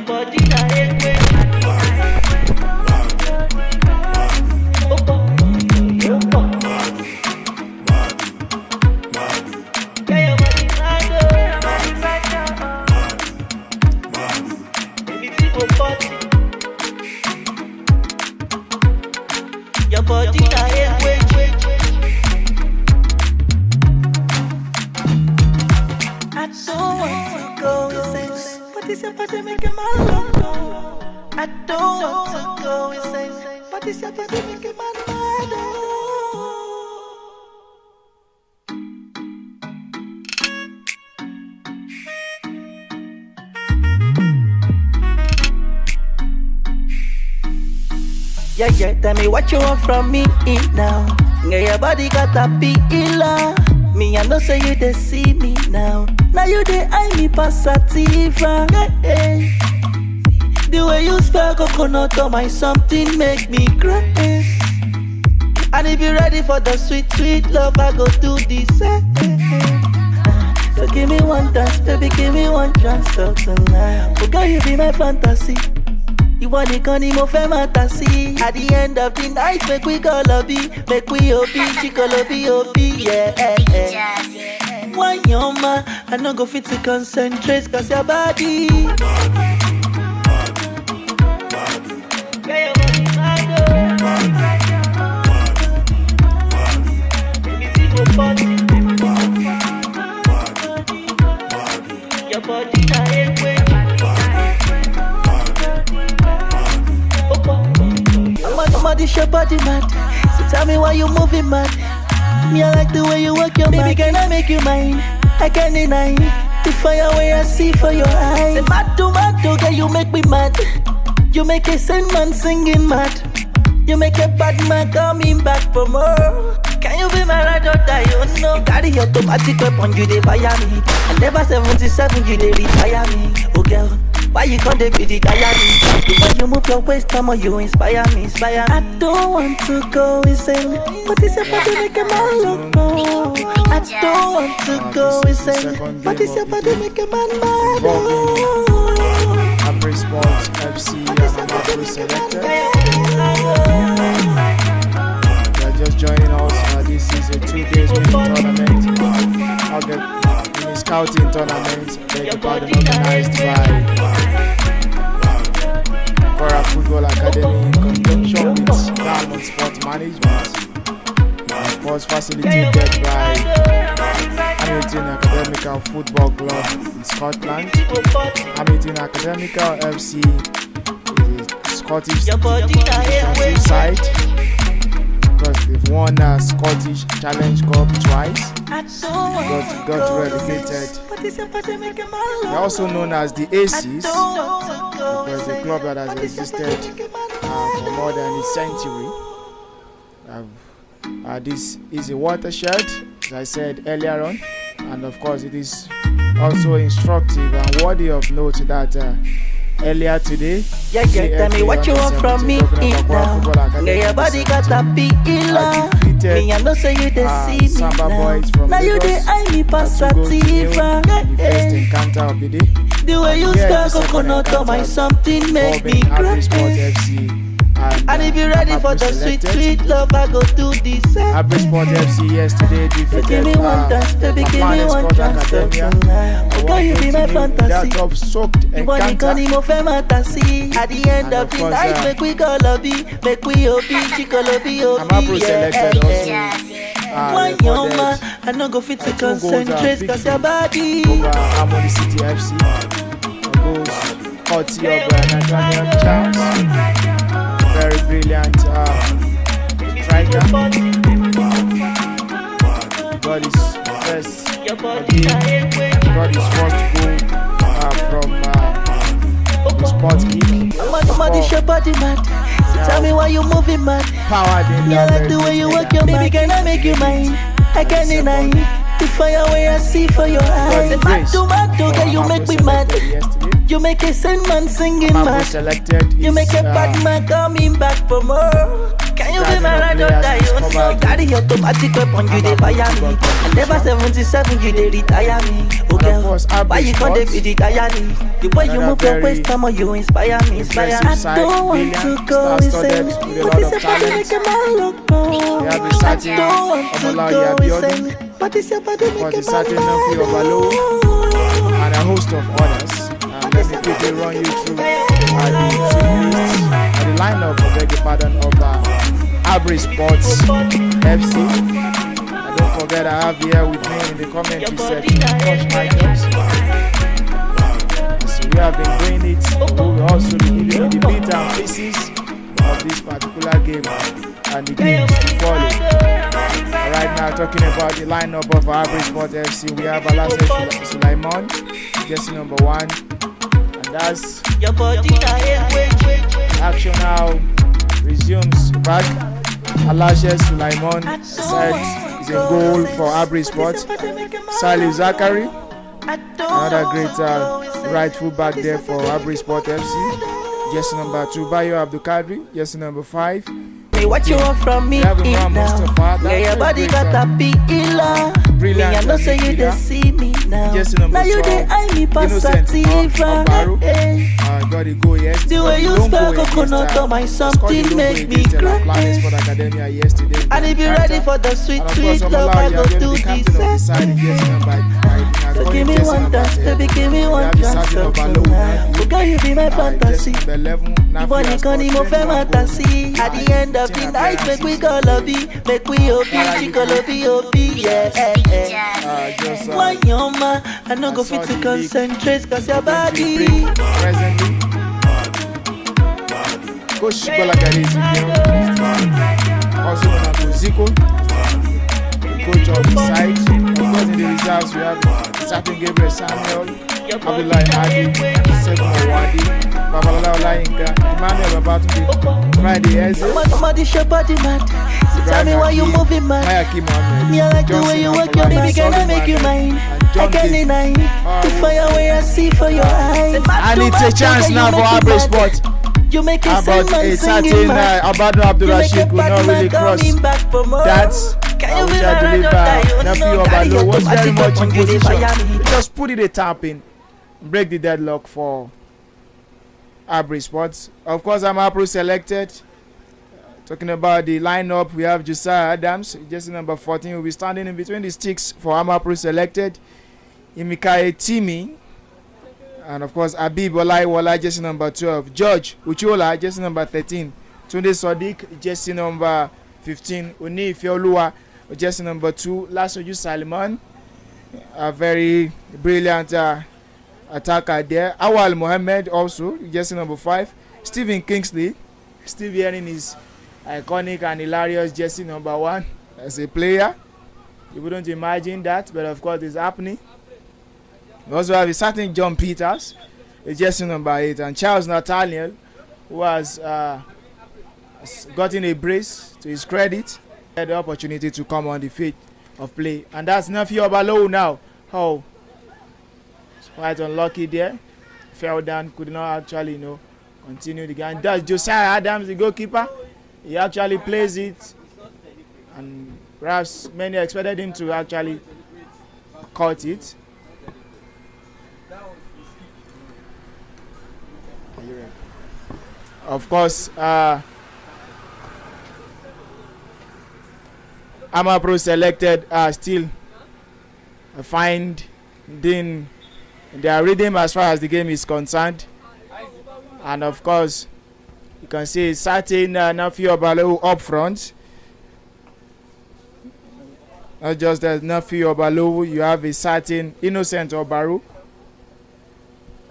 body na ekwe. Your body na ekwe. I don't want to go insane, but this your body making my love go. I don't want to go insane, but this your body making my mind go. Yeah, tell me what you want from me now. Yeah, your body got a pila. Me, I know say you they see me now. Now you they eye me passativa. Yeah. The way you spell coconut on my something make me crazy. And if you're ready for the sweet, sweet love, I go do this. So give me one dance, baby, give me one chance till tonight. Oh girl, you be my fantasy. You want the gun, more fantasy. At the end of the night, make we go lobby, make we obi, chico lobby, yeah. Why your man? I no go fit to concentrate, cause your body. Your body na ekwe. This your body mad. So tell me why you moving mad. Me I like the way you work your baby, can I make you mine? I can't deny the fire where I see for your eyes. Say mad to girl, you make me mad. You make a sane man singing mad. You make a bad man coming back for more. Can you be my ride or die? You know, you carry your automatic weapon, you dey fire me. And never 77, you dey retire me. Oh girl, why you can't be the diary? The way you move your waist, come on, you inspire me, inspire me. I don't want to go insane, but this your body making my look go. I don't want to go insane, but this your body making my mind go. Abraysports FC and Amapro selected. They are just joining us. This is a 2 days mini tournament of the mini scouting tournament. They are organized by Cora Football Academy in conjunction with Diamond Sports Management. Of course, facilitated by Hamilton Academical Football Club in Scotland. Hamilton Academical FC is a Scottish side because they've won a Scottish Challenge Cup twice. Got relegated. They're also known as the Aces because the club that has existed for more than a century. This is a watershed, as I said earlier on, and of course it is also instructive and worthy of note that earlier today, tell me what you want from me now. Your body got a pila. Me I know say you they see me now. Now you they eye me passativa. The first encounter of the day. The way you spell coconut on my something make me crazy. And if you're ready for the sweet, sweet love, I go do this. Abraysports FC yesterday defeated give me one dance, baby, give me one chance. Oh girl, you be my fantasy. You want the gun, more fantasy. At the end of the night, make we go lobby, make we obi, chico lobby, Amapro selected also. Why your man? I no go fit to concentrate, cause your body. Over Harmony City FC. Goes courtesy of Nigerian champs. Very brilliant striker. Got his first goal from the sport kick. This your body mad. So tell me why you moving mad. Powered in I like the way you work your baby, can I make you mine? I can't deny the fire where I see for your eyes. Mad to girl, you make me mad. You make a sane man singing Amapro mad. selected. You make a bad man coming back for more. Can you be my ride or die? You know, carry your automatic weapon, you dey fire me. And never 77, you dey retire me. Okay, why you can't dey retire me? The way you move your waist, come on, you inspire me. I don't want to go insane, but it's a body make a man look cool. I don't want to go insane, but it's a body make a man look cool. And a host of others. Let me quickly run you through the lineup, beg your pardon, of Abraysports FC. And don't forget, I have here with me in the commentary section Coach Michaels. So we have been doing it. We will also be giving you the bits and pieces of this particular game and the games to follow. Right now, talking about the lineup of Abraysports FC, we have Abraysports Sulaiman, jersey number 1, and that's action now resumes back. Abraysports Sulaiman side is in goal for Abraysports. Salih Zachary, another great right full back there for Abraysports FC. Jersey number 2, Bayo Abdul Kadri, jersey number 5. What you want from me now? Yeah, your body got a P.E.L.A. Brilliant. I know say you dey see me now. Now you dey eye me pass sativa. Got it go yesterday. The way you spell coconut on my something make me cry. And if you're ready for the sweet, sweet love, I go do this. So give me one dance, baby, give me one chance. Oh girl, you be my fantasy. The one you can't even fantasy. At the end of the night, make we go lobby, make we OP, she go lobby, yeah. Why your man? I no go fit to concentrate, cause your body. Presently, Coach Bolagari is also known as Zico, the coach of the side. Of course, in the reserves, we have certain Gabriel Samuel, Abdullah Hadi, Segun Awadi, Babalola Olayinka, Emmanuel Babatunde, Friday Eze, Somebody show body mad. So tell me why you moving mad. Mayaki Mohammed, Me I like the way you work your baby, can I make you mine? I can't deny the fire where I see for your eyes. and it's a chance now for Abraysports. You make it About a certain Abadu Abdurrashid could not really cross that. I wish I deliver Nephew Obalo was very much in position. Just put it a tap in, break the deadlock for Abraysports. Of course, Amapro selected. Talking about the lineup, we have Josiah Adams, jersey number 14, will be standing in between the sticks for Amapro selected. Imikae Timi, and of course Abib Olaiwola, jersey number 12. George Uchola, jersey number 13. Tunde Sodiq, jersey number 15. Oni Ifeoluwa, jersey number 2. Lasoju Salman, a very brilliant attacker there. Awal Mohammed also, jersey number 5. Stephen Kingsley, still wearing his iconic and hilarious jersey number 1 as a player. You wouldn't imagine that, but of course it's happening. We also have a certain John Peters, jersey number 8, and Charles Nathaniel, who has gotten a brace to his credit, had the opportunity to come on the field of play. And that's Nephew Obalo now. Oh, it's quite unlucky there. Fell down, could not actually, continue the game. And that's Josiah Adams, the goalkeeper. He actually plays it, and perhaps many expected him to actually cut it. Of course, Amapro selected still finding their rhythm as far as the game is concerned, and of course, you can see certain Nephew Obalo up front. Not just as Nephew Obalo, you have a certain Innocent Obaru,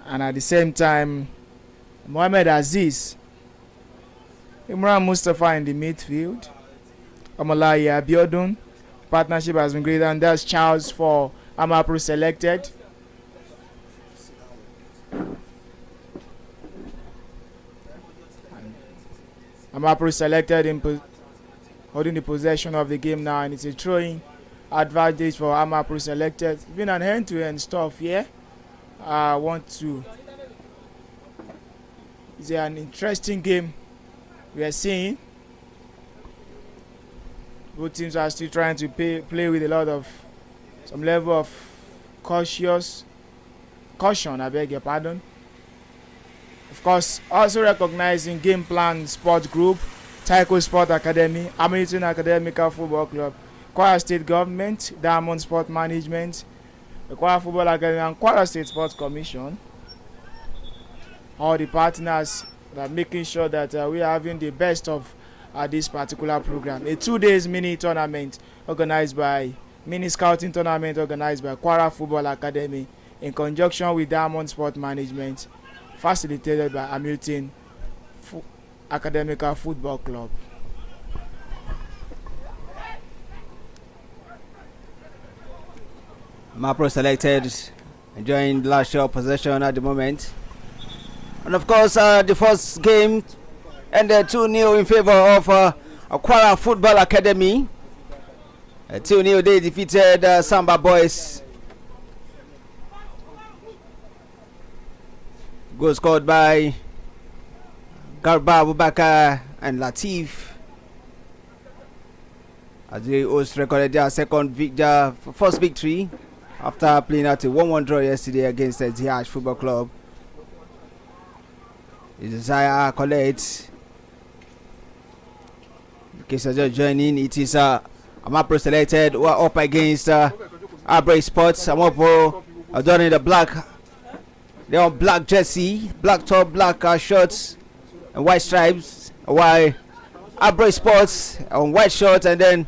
and at the same time, Mohamed Aziz, Imran Mustafa in the midfield, Omolaye Abiodun. Partnership has been great, and that's Charles for Amapro selected. Amapro selected in holding the possession of the game now, and it's a throwing advantage for Amapro selected. It's been an hand-to-hand stuff here. I want to It's an interesting game we are seeing. Both teams are still trying to play with a lot of some level of caution, I beg your pardon. Of course, also recognizing Game Plan Sport Group, Taiko Sport Academy, Hamilton Academical Football Club, Kwara State Government, Diamond Sport Management, the Kwara Football Academy, and Kwara State Sports Commission. All the partners that are making sure that we are having the best of this particular program. A 2 days mini tournament organized by mini scouting tournament organized by Kwara Football Academy in conjunction with Diamond Sport Management, facilitated by Hamilton Academical Football Club. Amapro selected, enjoying the last shot possession at the moment. And of course, the first game ended 2-0 in favor of Kwara Football Academy. 2-0 they defeated Samba Boys. Goal scored by Garba Abubakar and Latif. As the hosts recorded their first victory after playing out a 1-1 draw yesterday against the Ziyash Football Club. The Desire Collect. In case you're just joining, it is Amapro selected. We're up against Abraysports. Amapro are done in the black. They're on black jersey, black top, black shorts, and white stripes. While Abraysports on white shorts and then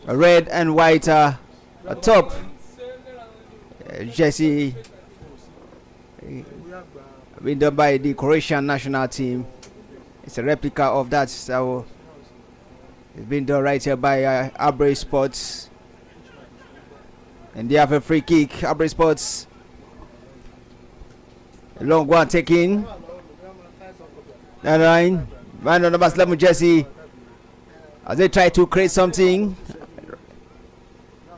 a red and white top jersey. Been done by the Croatian national team. It's a replica of that, so it's been done right here by Abraysports. And they have a free kick. Abraysports, a long one taking. That line, man on number 11 jersey, as they try to create something.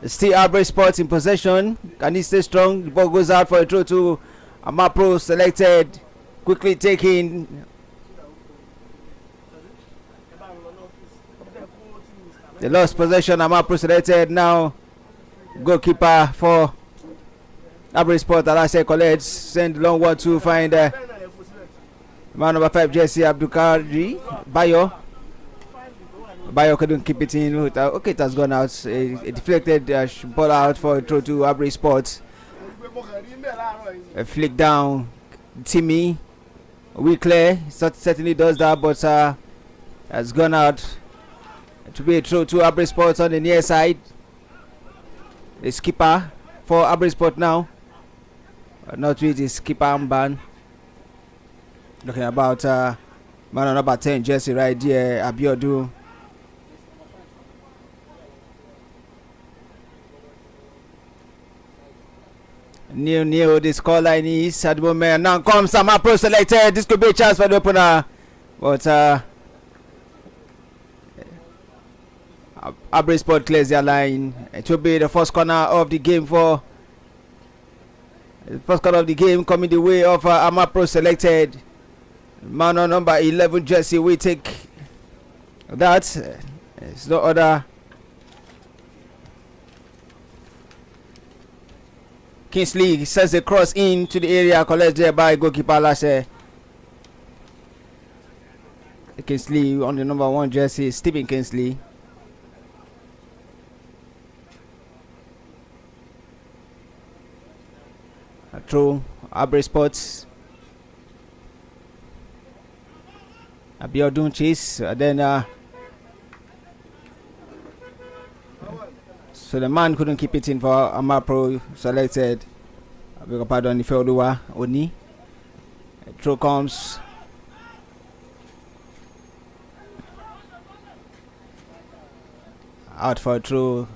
It's still Abraysports in possession. Can he stay strong? The ball goes out for a throw to Amapro selected, quickly taking. They lost possession. Amapro selected now. Goalkeeper for Abraysports, Alase College, send long one to find man number 5 jersey Abdulkadri Bayo. Bayo couldn't keep it in. Okay, it has gone out. A deflected ball out for a throw to Abraysports. A flick down, Timmy. Weekly certainly does that, but has gone out to be a throw to Abraysports on the near side. The skipper for Abraysports now, not with his skipper armband. Looking about man on number 10 jersey right there, Abiodun. New the scoreline is at the moment. Now comes Amapro selected. This could be a chance for the opener, but Abraysports clears their line. It will be the first corner of the game for the first corner of the game coming the way of Amapro selected. Man on number 11 jersey, we take that. It's no other. Kingsley sends a cross into the area, collected by goalkeeper Lashe. Kingsley on the number 1 jersey, Stephen Kingsley. A throw, Abraysports. Abiodun chase, then so the man couldn't keep it in for Amapro selected. I beg your pardon, Ifeoluwa Oni. A throw comes. Out for a throw.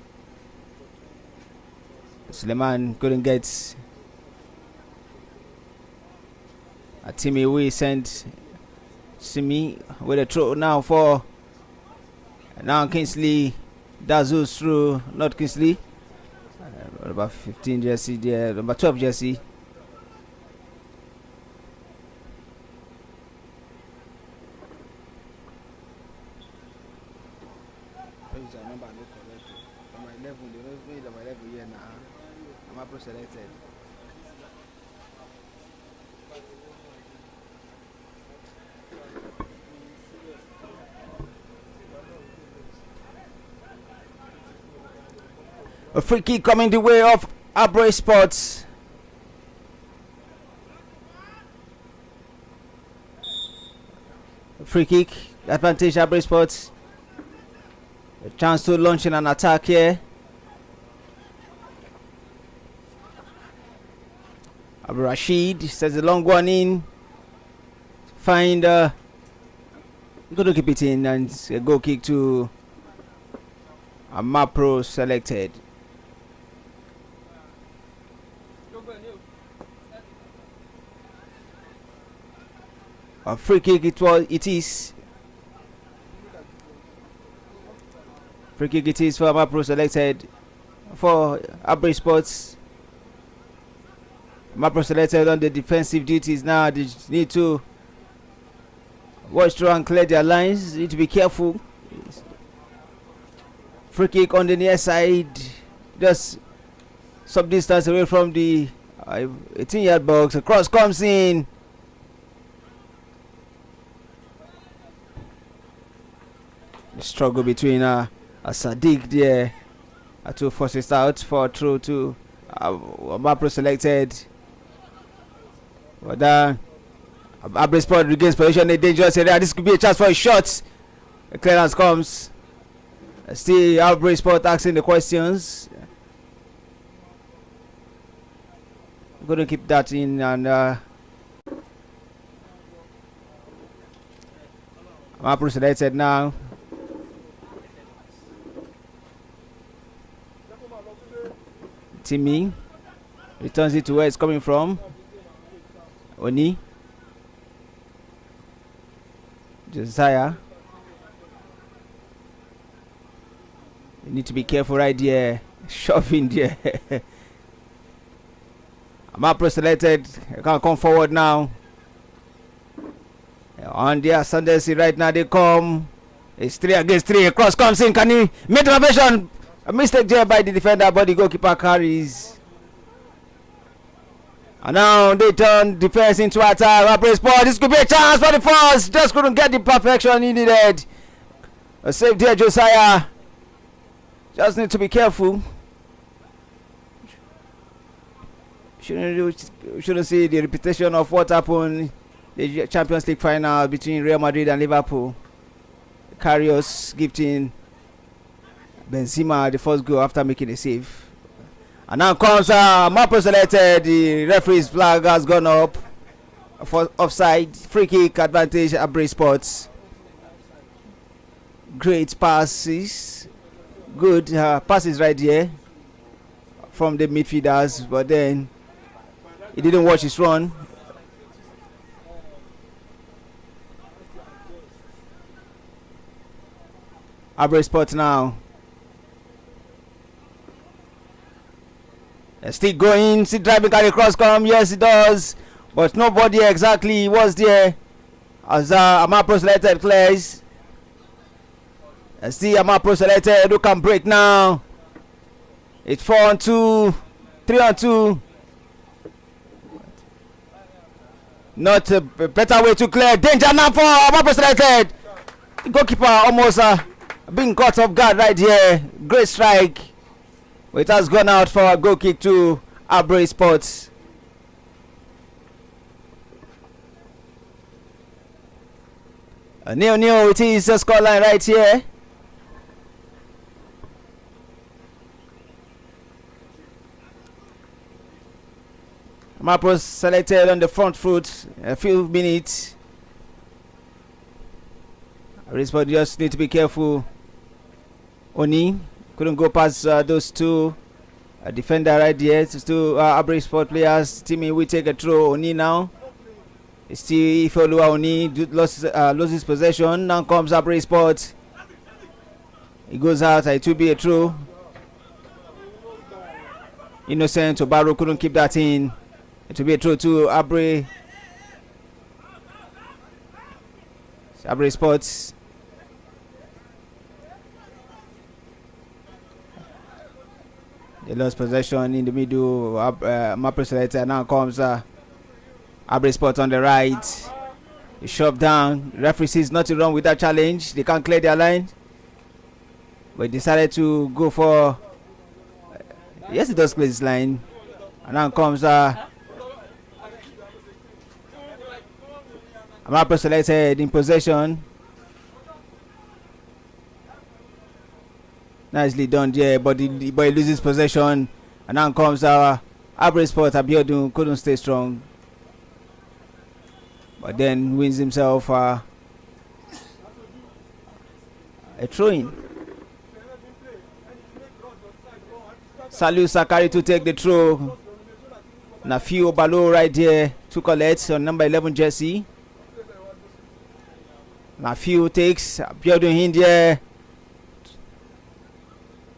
Suleiman couldn't get. Timmy we sent Simi with a throw now for. Now Kingsley. Dazo's through, not Kingsley. Number 15 jersey there, number 12 jersey. use a number no correct. Number 11, they don't need number 11 here now. Amapro selected. A free kick coming the way of Abraysports. Free kick, advantage Abraysports. A chance to launch in an attack here. Abu Rashid sends a long one in. Find going to keep it in, and a goal kick to Amapro selected. A free kick it is. Free kick it is for Amapro selected for Abraysports. Amapro selected on the defensive duties now. They need to watch through and clear their lines. They need to be careful. Free kick on the near side, just some distance away from the 18-yard box. A cross comes in. The struggle between a Sadiq there to force it out for through to Amapro selected. But Abraysports regains position in a dangerous area. This could be a chance for a shot. The clearance comes. Still Abraysports asking the questions. I'm going to keep that in, and Amapro selected now. Timmy returns it to where it's coming from. Oni. Josiah. You need to be careful right there. Shoving there. Amapro selected. I can't come forward now. On the ascendancy right now, they come. It's 3 against 3. A cross comes in. Can he make the intervention? A mistake there by the defender, but the goalkeeper carries. And now they turn defense into attack. Abraysports, this could be a chance for the first. Just couldn't get the perfection he needed. A save there, Josiah. Just need to be careful. Shouldn't see the repetition of what happened in the Champions League final between Real Madrid and Liverpool. Karius gifting Benzema the first goal after making a save. And now comes Amapro selected. The referee's flag has gone up for offside. Free kick advantage Abraysports. Great passes. Good passes right here from the midfielders, but then he didn't watch his run. Abraysports now. Still going, still driving, can the cross come? Yes, it does. But nobody exactly was there as Amapro selected clears. See Amapro selected, who can break now. It's 4-on-2, 3-on-2. Not a better way to clear. Danger now for Amapro selected. The goalkeeper almost being caught off guard right here. Great strike. It has gone out for a goal kick to Abraysports. A 0-0, it is the scoreline right here. Amapro selected on the front foot. A few minutes. Abraysports just need to be careful. Oni couldn't go past those two. A defender right there. It's two Abraysports players. Timmy will take a throw. Oni now. Still Ifeoluwa Oni loses possession. Now comes Abraysports. He goes out. It will be a throw. Innocent Obaro couldn't keep that in. It will be a throw to Abraysports. They lost possession in the middle. Amapro selected. Now comes Abraysports on the right. He shoved down. The referee sees nothing wrong with that challenge. They can't clear their line. But decided to go for. Yes, it does clear his line. And now comes Amapro selected in possession. Nicely done there, but the boy loses possession. And now comes Abraysports. Abiodun couldn't stay strong, but then wins himself a throw-in. Saliu Sakari to take the throw. Nafiu Balo right there to collect on number 11 jersey. Nafiu takes Abiodun in there.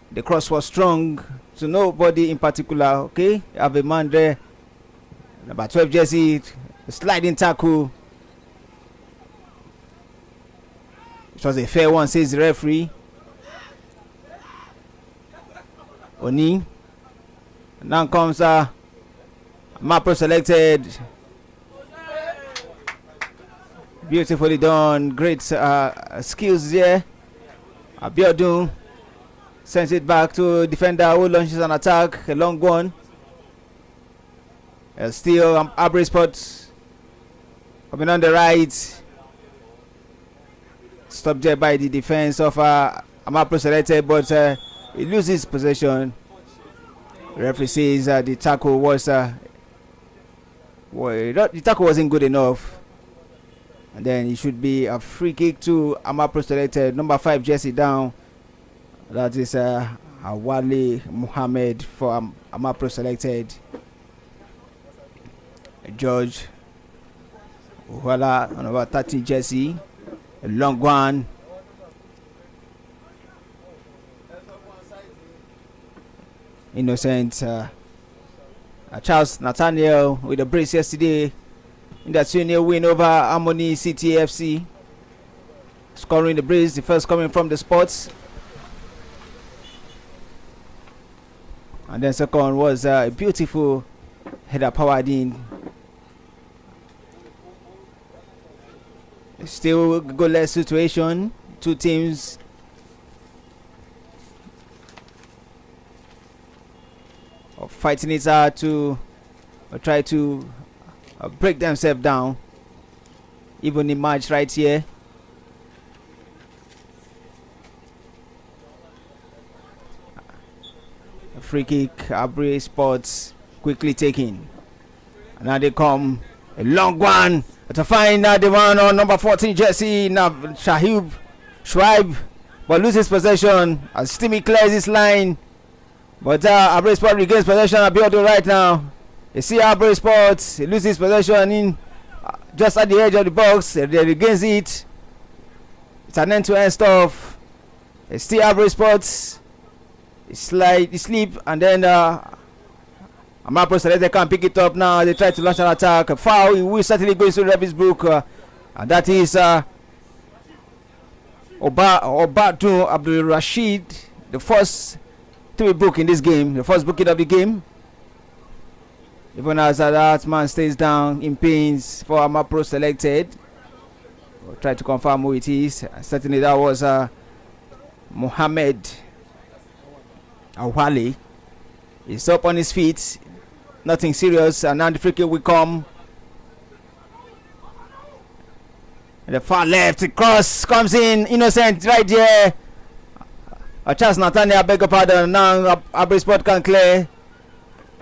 The cross was strong to nobody in particular. Okay, you have a man there. Number 12 jersey, sliding tackle. It was a fair one, says the referee. Oni. Now comes Amapro selected. Beautifully done. Great skills there. Abiodun sends it back to defender who launches an attack. A long one. Still Abraysports coming on the right. Stopped there by the defense of Amapro selected, but he loses possession. The referee says the tackle was the tackle wasn't good enough, and then it should be a free kick to Amapro selected. Number 5 jersey down. That is Awale Muhammad for Amapro selected. George Uwala on number 30 jersey. A long one. Innocent Charles Nathaniel with a brace yesterday in that 2-0 win over Harmony City FC. Scoring the brace, the first coming from the spots. And then second was a beautiful header powered in. Still goalless situation. Two teams fighting it hard to try to break themselves down. Even in match right here. A free kick, Abraysports quickly taken. And now they come a long one to find the one on number 14 jersey, Shuaib, but loses possession as Timmy clears his line. But Abraysports regains possession. Abiodun right now. You see Abraysports, he loses possession in just at the edge of the box. They regains it. It's an end-to-end stuff. You see Abraysports, he sleep, and then Amapro selected can pick it up now. They try to launch an attack. A foul. He will certainly go into the referee's book, and that is Obatu Abdul Rashid, the first to be booked in this game, the first booking of the game. Even as that man stays down in pains for Amapro selected. We'll try to confirm who it is. Certainly that was Mohammed Awali. He's up on his feet. Nothing serious, and now the free kick will come. And the far left, the cross comes in. Innocent right there. A chance Nathaniel, I beg your pardon. Now Abraysports can clear.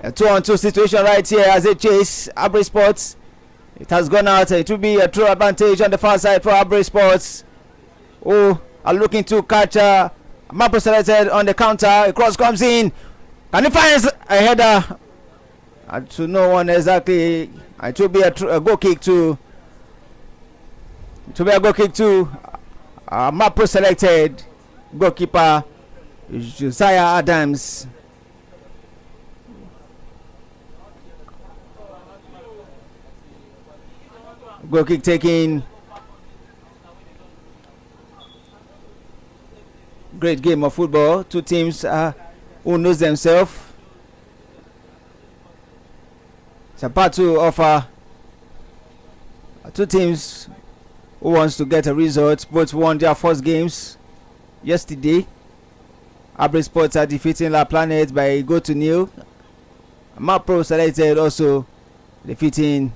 A 2-on-2 situation right here as they chase Abraysports. It has gone out. It will be a true advantage on the far side for Abraysports, who are looking to catch Amapro selected on the counter. A cross comes in. And he finds a header. To no one exactly. It will be a goal kick to. It will be a goal kick to Amapro selected goalkeeper Josiah Adams. Goal kick taking. Great game of football. Two teams who knows themselves. It's a battle of two teams who wants to get a result. Both won their first games yesterday. Abraysports are defeating La Planet by a goal to nil. Amapro selected also defeating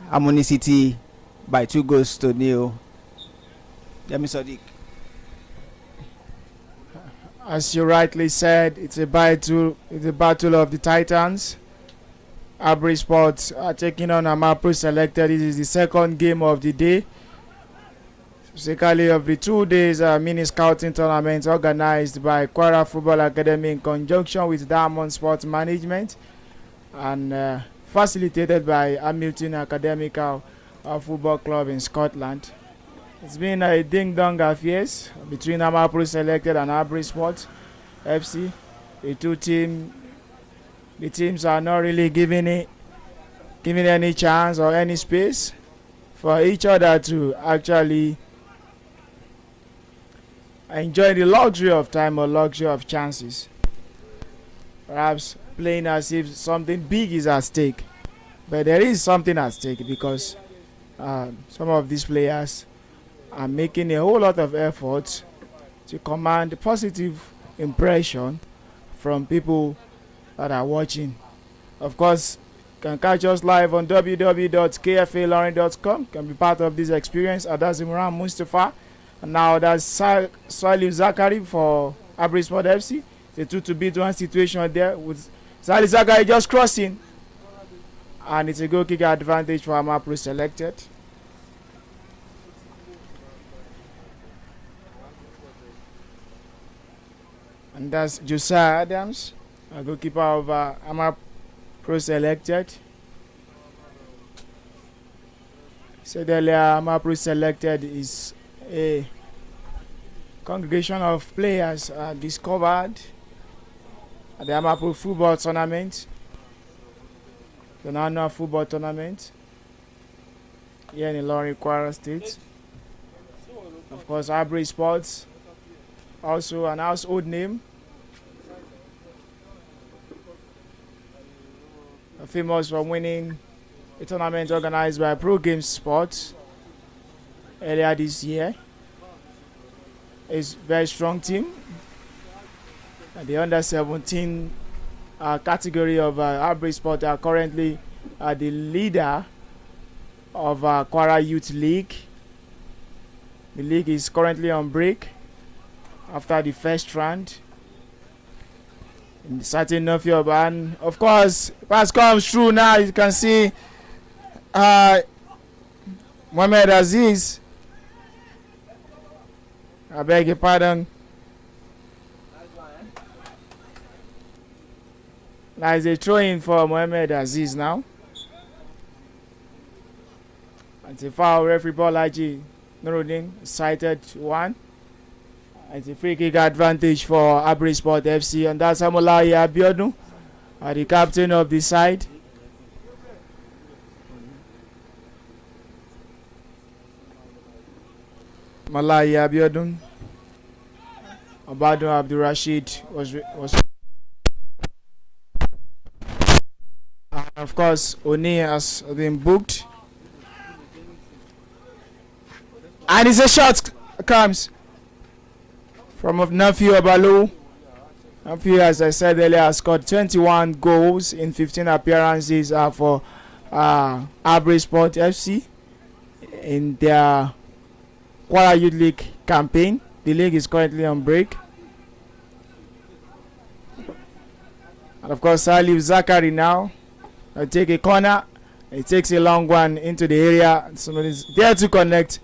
Harmony City by 2 goals to nil. Yemi Sadiq. As you rightly said, it's a battle of the Titans. Abraysports are taking on Amapro selected. This is the second game of the day. Basically, of the 2 days mini scouting tournament organized by Kwara Football Academy in conjunction with Diamond Sports Management and facilitated by Hamilton Academical Football Club in Scotland. It's been a ding-dong affairs between Amapro selected and Abraysports FC. The teams are not really giving any chance or any space for each other to actually enjoy the luxury of time or luxury of chances. Perhaps playing as if something big is at stake. But there is something at stake because some of these players are making a whole lot of effort to command a positive impression from people that are watching. Of course, you can catch us live on www.kfalorin.com. Can be part of this experience. That's Imran Mustafa. And now that's Salih Zachary for Abraysports FC. It's a 2-1 situation there with Salih Zachary just crossing. And it's a goal kick advantage for Amapro selected. And that's Josiah Adams, a goalkeeper of Amapro selected. Said earlier, Amapro selected is a congregation of players discovered at the Amapro football tournament, the annual football tournament here in Ilorin, Kwara State. Of course, Abraysports, also an household name, famous for winning a tournament organized by Pro Games Sports earlier this year. It's a very strong team. The under 17 category of Abraysports are currently the leader of Kwara Youth League. The league is currently on break after the first round. In the certain Nuffield, and of course, pass comes through now. You can see Mohamed Aziz. I beg your pardon. Now is a throw in for Mohamed Aziz now. It's a foul. Referee Bolaji Nuruddin cited one. It's a free kick advantage for Abraysports FC, and that's Amolai Abiodun, the captain of the side. Malai Abiodun. Abadu Abdul Rashid was of course Oni has been booked, and it's a shot comes from Nafi Obalu. Nafi, as I said earlier, has scored 21 goals in 15 appearances for Abraysports FC in their Kwara Youth League campaign. The league is currently on break. And of course, Salih Zachary now will take a corner. He takes a long one into the area. Somebody's there to connect.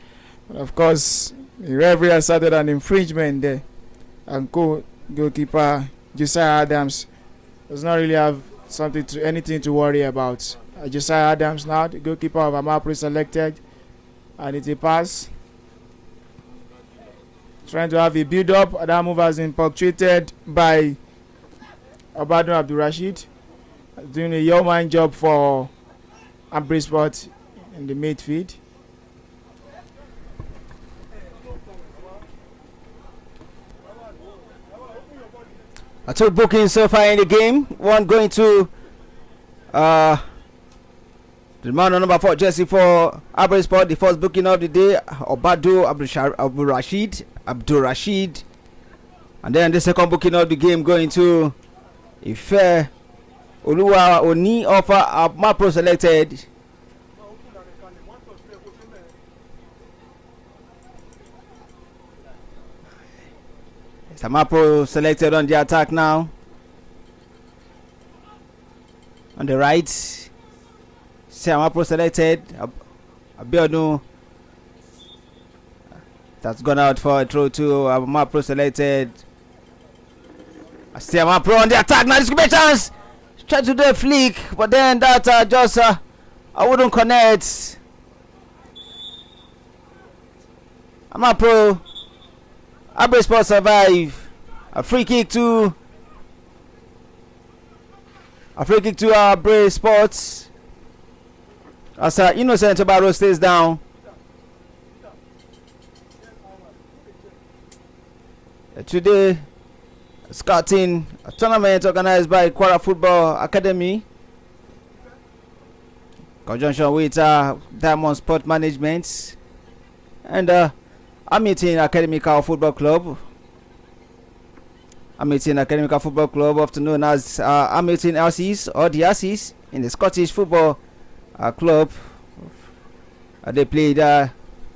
And of course, the referee has started an infringement there. And goalkeeper Josiah Adams does not really have anything to worry about. Josiah Adams now, the goalkeeper of Amapro selected. And it's a pass. Trying to have a build up. That move has been punctuated by Abadu Abdul Rashid, doing a yeoman job for Abraysports in the midfield. Two bookings so far in the game. One going to The man on number 4 jersey for Abraysports, the first booking of the day, Obado Abdul Rashid. And then the second booking of the game going to Ife Oluwa Oni of Amapro selected. Amapro selected on the attack now. On the right, Amapro selected. Abiodun. That's gone out for a throw to Amapro selected. Amapro on the attack now. This could be a chance. Try to do a flick, but then that just I wouldn't connect. Amapro. Abraysports survive. A free kick to Abraysports. As Innocent Obaro stays down. Today, scouting a tournament organized by Kwara Football Academy, conjunction with Diamond Sport Management and Hamilton Academical Football Club. Hamilton Academical Football Club, often known as Hamilton Asses or the Asses in the Scottish Football Club. They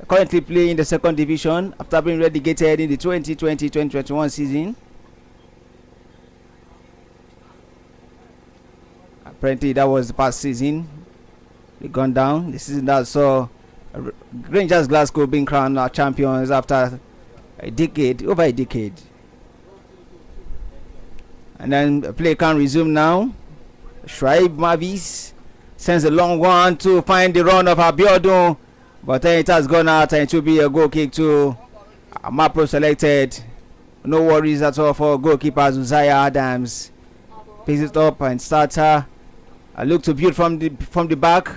currently play in the second division after being relegated in the 2020-2021 season. Apparently that was the past season. They gone down. The season that saw Rangers Glasgow being crowned champions after over a decade. And then the play can resume now. Shraib Mavis sends a long one to find the run of Abiodun, but then it has gone out and it will be a goal kick to Amapro selected. No worries at all for goalkeeper Uzziah Adams. Picks it up and starts a look to build from the back.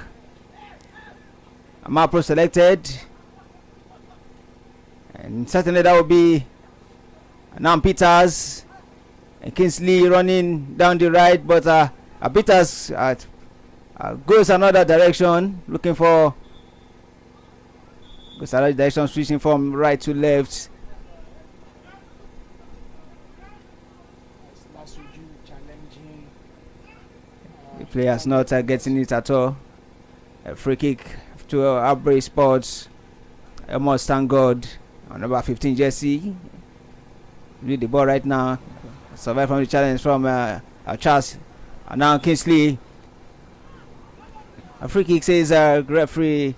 Amapro selected, and certainly that will be now Peters and Kingsley running down the right, but Peters goes another direction, looking for another direction, switching from right to left. The player's not getting it at all. A free kick to Abraysports. I must thank God on number 15 jersey. Read the ball right now. Survive from the challenge from Charles. And now Kingsley. A free kick, says referee.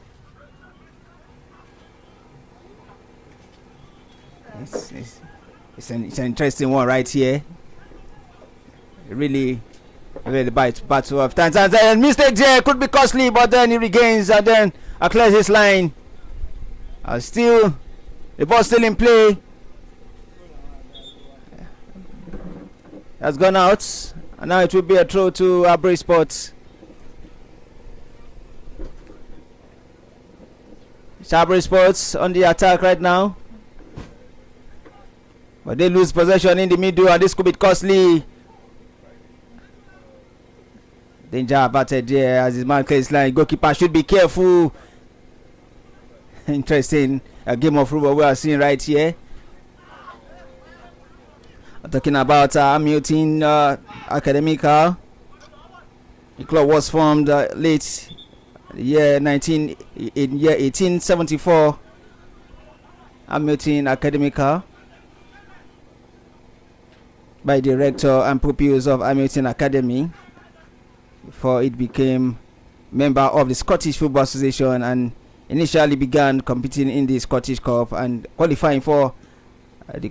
It's an interesting one right here. Really the battle of times, and then mistake there could be costly, but then he regains and then clears his line. Still the ball still in play. Has gone out, and now it will be a throw to Abraysports. It's Abraysports on the attack right now, but they lose possession in the middle, and this could be costly. Danger averted there as his man clears his line. Goalkeeper should be careful. Interesting game of football we are seeing right here. I'm talking about Hamilton Academical. The club was formed late year 1874. Hamilton Academical by the rector and pupils of Hamilton Academy, before it became member of the Scottish Football Association and initially began competing in the Scottish Cup and qualifying for the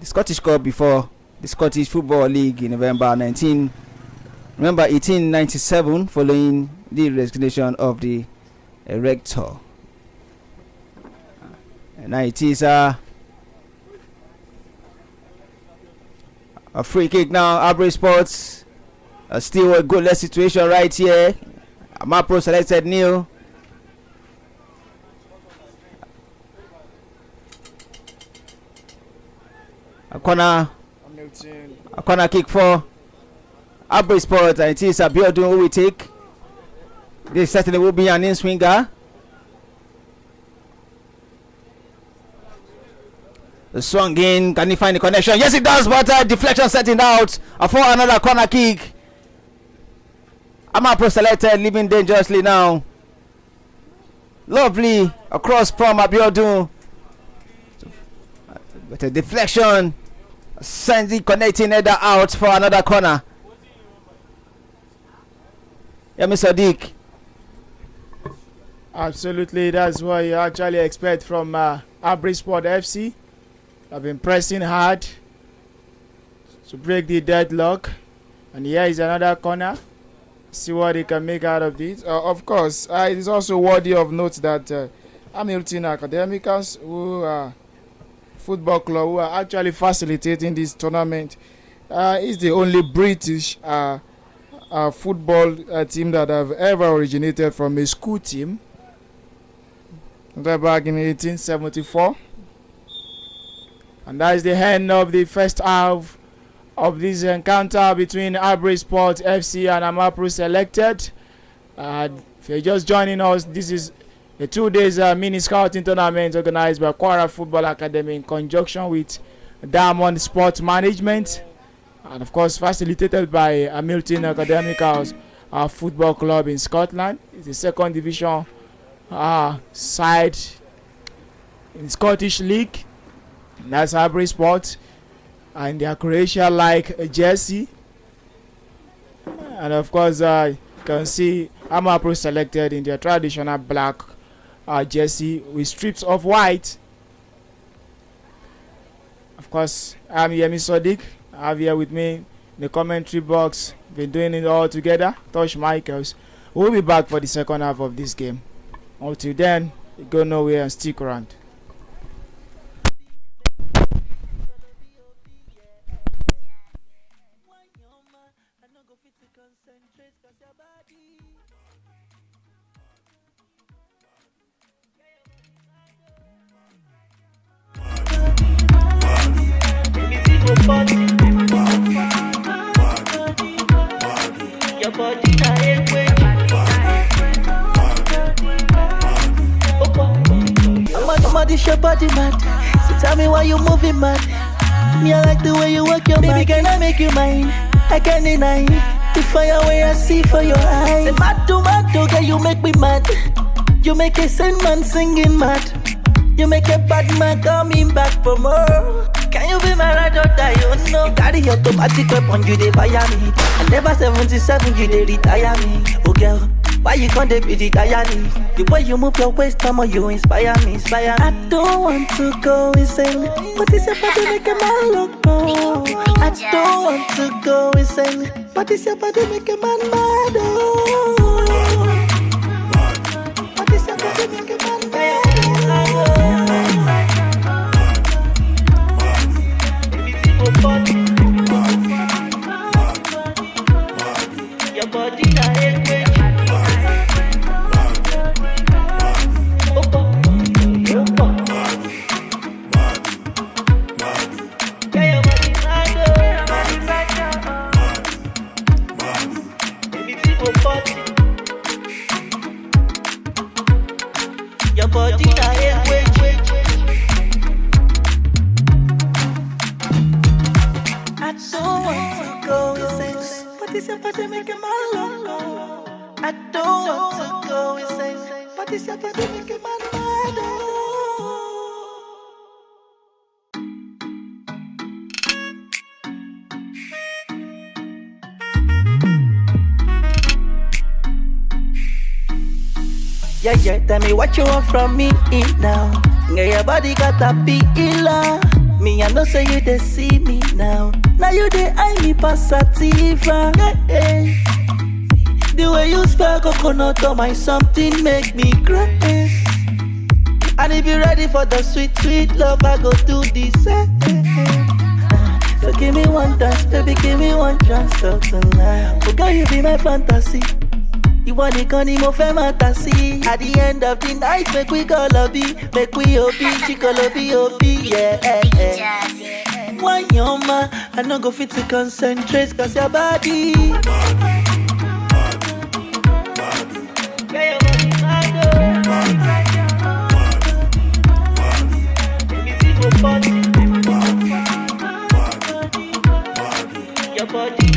Scottish Cup before the Scottish Football League in November 1897, following the resignation of the rector. And now it is a free kick now. Abraysports. Still a goalless situation right here. Amapro selected Neil. A corner kick for Abraysports, and it is Abiodun who we take. This certainly will be an in-swinger. The swung in, can he find the connection? Yes, it does, but deflection setting out for another corner kick. Amapro selected, leaving dangerously now. Lovely across from Abiodun. But a deflection, Sandy connecting header out for another corner. Yemi Sadiq. Absolutely, that's what you actually expect from Abraysports FC. I've been pressing hard to break the deadlock, and here is another corner. See what they can make out of this. Of course, it is also worthy of note that Hamilton Academicals, who football club, who are actually facilitating this tournament, is the only British football team that have ever originated from a school team. Back in 1874. And that is the end of the first half of this encounter between Abraysports FC and Amapro selected. If you're just joining us, this is a 2 days mini scouting tournament organized by Kwara Football Academy in conjunction with Diamond Sports Management, and of course facilitated by Hamilton Academicals Football Club in Scotland. It's the second division side in Scottish League. That's Abraysports, and their Croatia-like jersey, and of course you can see Amapro selected in their traditional black jersey with strips of white. Of course, I'm Yemi Sadiq. I have here with me in the commentary box. Been doing it all together. Tosh Michaels. We'll be back for the second half of this game. Until then, you go nowhere and stick around. Your body I'ma dish your body mad. So tell me why you moving mad. Me, I like the way you work your baby, can I make you mine? I can't deny the fire where I see for your eyes. Say mad to girl, you make me mad. You make a sane man singing mad. You make a bad man coming back for more. Can you be my ride or die, you know? You carry your automatic weapon, you dey fire me. And never 77, you dey retire me. Oh girl, why you can't be retire me? The way you move your waist, come on, you inspire me, inspire me. I don't want to go insane, but it's your body make a man look cool. I don't want to go insane, but it's your body make a man mad. Oh, but it's your body make a man mad. Your body like way. Your body like way. I don't want to go insane, but it's your body making my loco. I don't want to go insane, but it's your body making my mad. Yeah, tell me what you want from me now. Yeah, your body got a healer. Me, I know say you they see me now. Now you they eye me passativa. Yeah. The way you spell coconut on my something make me grace. And if you're ready for the sweet, sweet love, I go do this. So give me one dance, baby, give me one chance tonight. Oh girl, you be my fantasy. You want the gun, more fantasy. At the end of the night, make we go lobby, make we obi, chico lobby, yeah. Why your man? I no go fit to concentrate, cause your body. Your body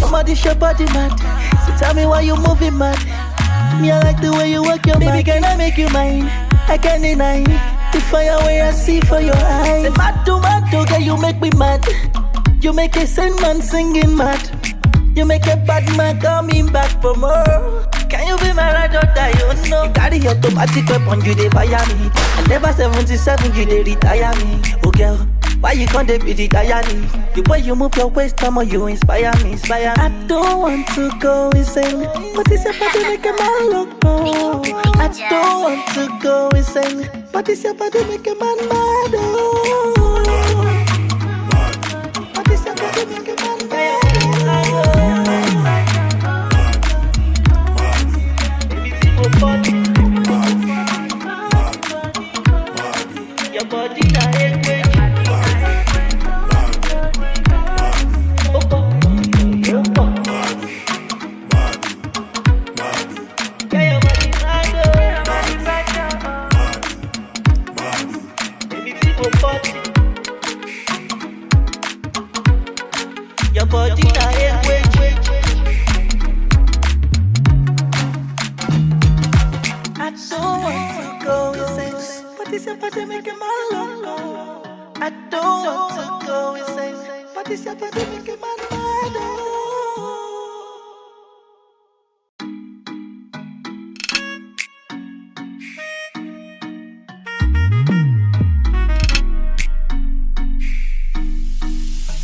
I'ma dish your body mad. So tell me why you moving mad. Me I like the way you work your baby, can I make you mine? I can't deny the fire where I see for your eyes. Say mad to girl, you make me mad. You make a sane man singing mad. You make a bad man coming back for more. Can you be my ride or die? You know, you carry your automatic weapon, you dey fire me. I never 77, you dey retire me. Oh girl, why you can't be retire me? The way you move your waist, come on, you inspire me, inspire me. I don't want to go insane, but it's your body make a man loco. I don't want to go insane, but it's your body make a man mad. Oh. But it's your body make a man mad. Your body na your body na I don't want to go insane, but it's your body make a man loco. I don't want to go insane, but it's your body make a man mad.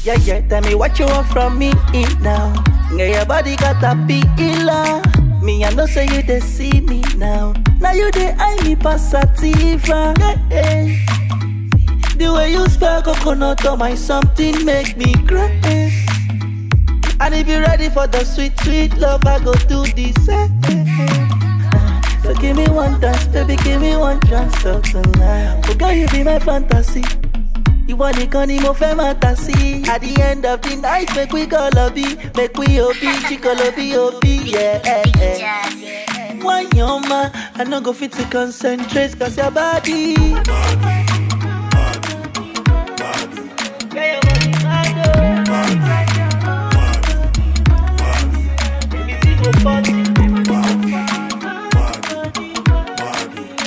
Yeah, tell me what you want from me now. Yeah, your body got a healer. Me, I know say you they see me now. Now you they eye me passativa. Yeah. The way you spell coconut on my something make me crazy. And if you're ready for the sweet, sweet love, I go do this. So give me one dance, baby, give me one chance tonight. Oh girl, you be my fantasy. You want the gun, mo fe fantasy. At the end of the night, make we go lobby, make we obi, chico lobby, yeah. Why your man? I no go fit to concentrate, cause your body.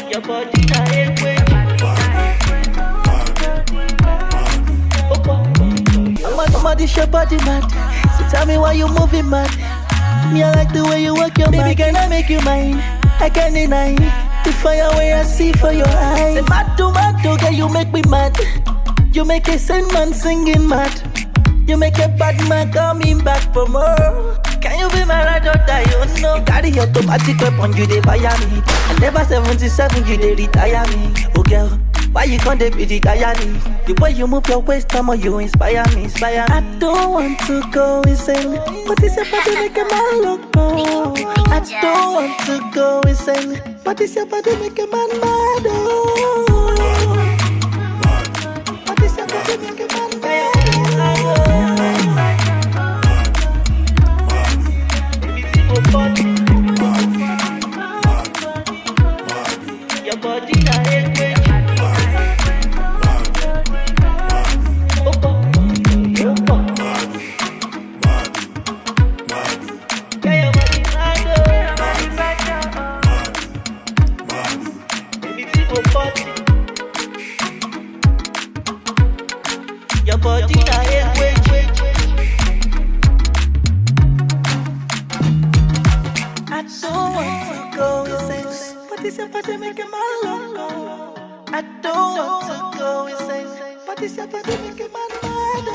Your body I'ma dish your body mad. So tell me why you moving mad. Me I like the way you work your baby, can I make you mine? I can't deny the fire where I see for your eyes. Say mad to girl, you make me mad. You make a sane man singing mad. You make a bad man coming back for more. Can you be my ride or die? You know, you carry your automatic weapon, you dey fire me. I never 77, you dey retire me. Oh girl, why you can't be retire me? The way you move your waist, come on, you inspire me, inspire me. I don't want to go insane, but it's your body make a man loco. I don't want to go insane, but it's your body make a man mad. Oh. But it's your body make a man mad. Your body na your body na I don't want to go insane, but it's your body make a man loco. I don't want to go insane, but it's your body make a man mad.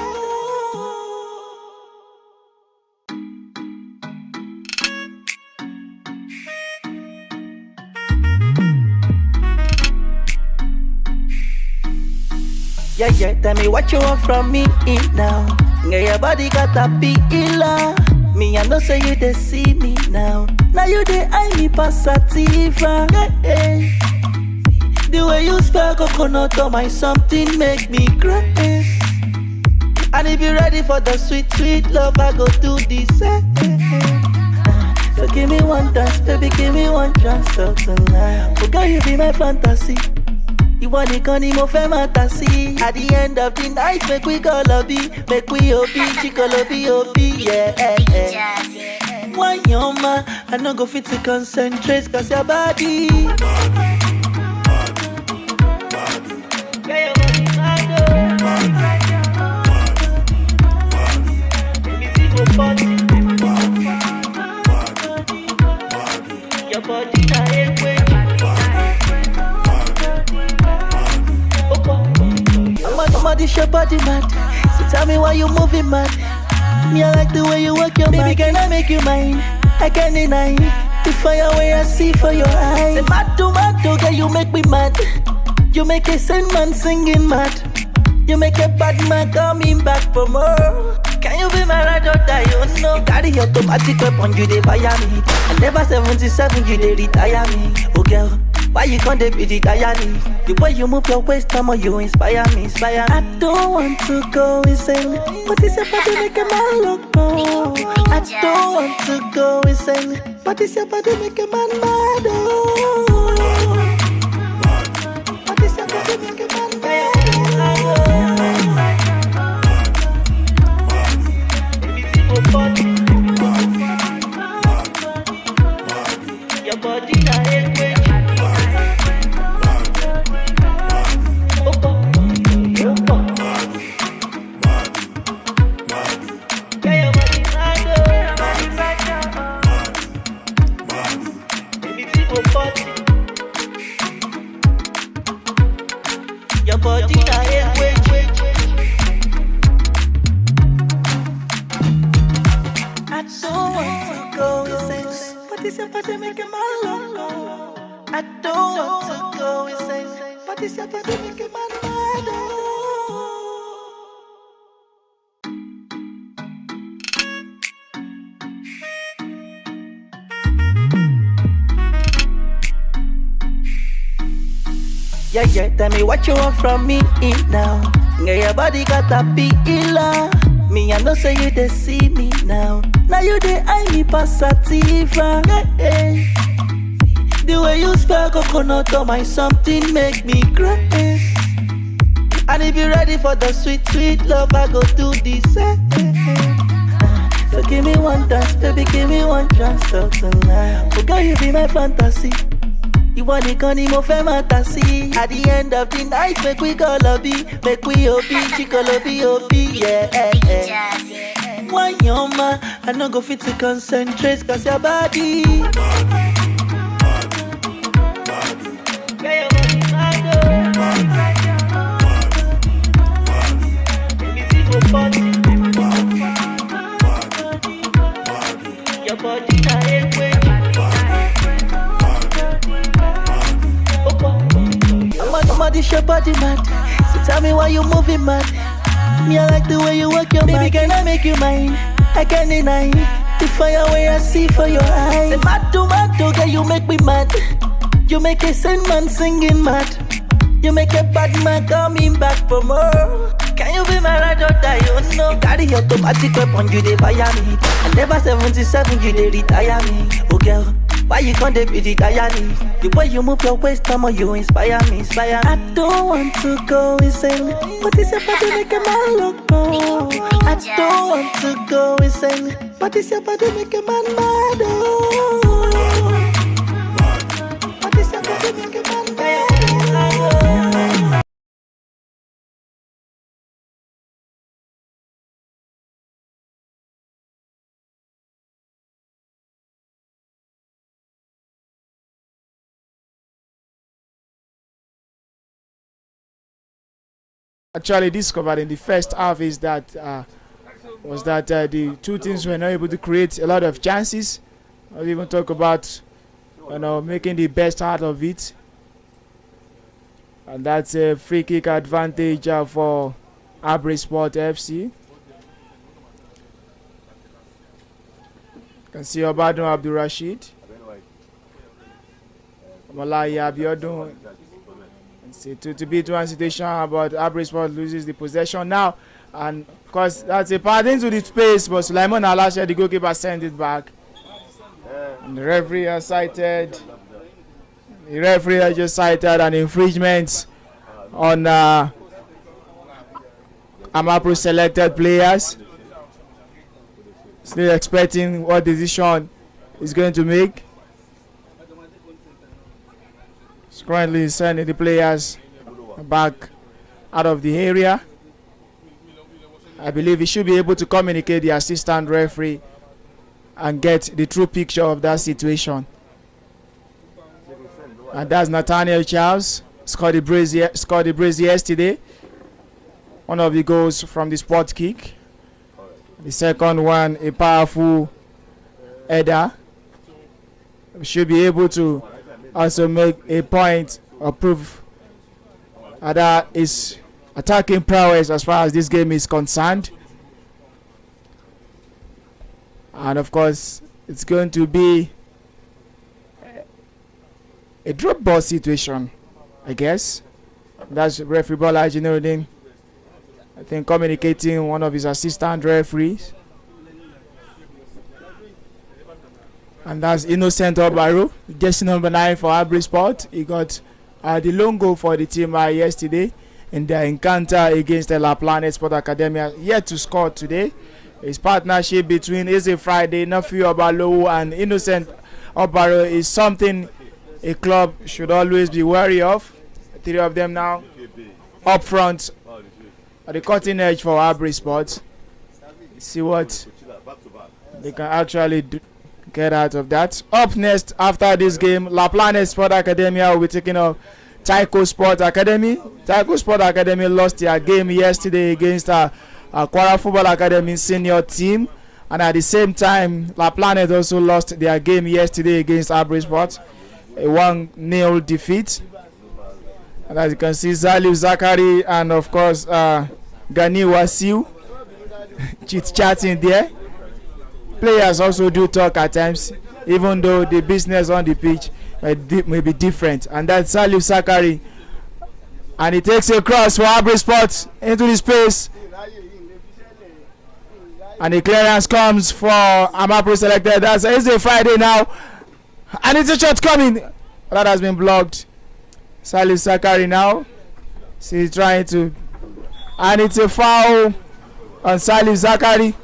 Yeah, tell me what you want from me now. Yeah, your body got a healer. Me, I know say you they see me now. Now you they eye me passativa. Yeah. The way you spell coconut on my something make me crazy. And if you're ready for the sweet, sweet love, I go do this. So give me one dance, baby, give me one chance till tonight. Oh girl, you be my fantasy. You want it, can you fantasy? At the end of the night, make we go lobby, make we obi, chico lobby, yeah. Why your man? I no go fit to concentrate, cause your body. Your body I'ma dish your body mad. So tell me why you moving mad. Me I like the way you work your baby, can I make you mine? I can't deny the fire where I see for your eyes. Say mad to girl, you make me mad. You make a sane man singing mad. You make a bad man coming back for more. Can you be my ride or die? You know, you carry your automatic weapon, you dey fire me. And never 77, you dey retire me. Oh girl, why you can't be the me? The way you move your waist, come on, you inspire me. I don't want to go insane, but it's your body make a man loco. I don't want to go insane, but it's your body make a man mad. But it's your body make a man mad. Your body na equate. Your body na equate. I don't want to go insane, but it's your body making my loco. I don't want to go insane, but it's your body making my mad. Yeah, tell me what you want from me now. Girl, your body got a healer. Me, I know say you they see me now. Now you they eye me passativa. Yeah. The way you spell coconut on my something make me crazy. And if you're ready for the sweet, sweet love, I go do this. So give me one dance, baby, give me one chance till tonight. Oh girl, you be my fantasy. You want it, can you fantasy? At the end of the night, make we go lobby, make we obi, chico lobby, yeah. Why your man? I no go fit to concentrate, cause your body. Your body na equate. I'ma dish your body mad. So tell me why you moving mad. Me I like the way you work your baby, can I make you mine? I can't deny the fire where I see for your eyes. Say mad to girl, you make me mad. You make a sane man singing mad. You make a bad man coming back for more. Can you be my ride or die? You know, you carry your automatic weapon, you dey fire me. And never 77, you dey retire me. Oh girl, why you can't be the me? The way you move your waist, come on, you inspire me. I don't want to go insane, but it's your body make a man loco. I don't want to go insane, but it's your body make a man mad. But it's your body make a man mad. Actually discovered in the first half is that the two teams were not able to create a lot of chances. I'll even talk about making the best out of it, and that's a free kick advantage for Abraysports FC. You can see Obadun Abdul Rashid, Malaya Abiodun It's a 2-1 situation, but Abraysports loses the possession now. And because that's a pass into the space, but Sulaiman Alashe, the goalkeeper, sent it back. And the referee has cited. The referee has just cited an infringement on Amapro selected players. Still expecting what decision is going to make. He's currently sending the players back out of the area. I believe he should be able to communicate the assistant referee and get the true picture of that situation. And that's Nathaniel Charles, scored the brace yesterday. One of the goals from the spot kick. The second one, a powerful header. We should be able to also make a point or prove that is attacking prowess as far as this game is concerned. And of course, it's going to be a drop ball situation, I guess. That's referee Bola Ajinorodin, I think, communicating one of his assistant referees. And that's Innocent Obaro, jersey number 9 for Abraysports. He got the lone goal for the team yesterday in their encounter against the La Planet Sport Academy. Yet to score today. His partnership between Eze Friday, Nafi Obalo, and Innocent Obaro is something a club should always be wary of. 3 of them now up front at the cutting edge for Abraysports. See what they can actually get out of that. Up next after this game, La Planet Sport Academy will be taking up Taiko Sport Academy. Taiko Sport Academy lost their game yesterday against Kwara Football Academy senior team, and at the same time La Planet also lost their game yesterday against Abraysports, a 1-0 defeat. And as you can see, Zaliu Zakari and of course Gani Wasiu chit-chatting there. Players also do talk at times, even though the business on the pitch may be different. And that's Zaliu Zakari, and he takes a cross for Abraysports into the space, and the clearance comes for Amapro selected. That's Eze Friday now, and it's a shot coming that has been blocked. Zaliu Zakari now, so he's trying to, and it's a foul on Zaliu Zakari.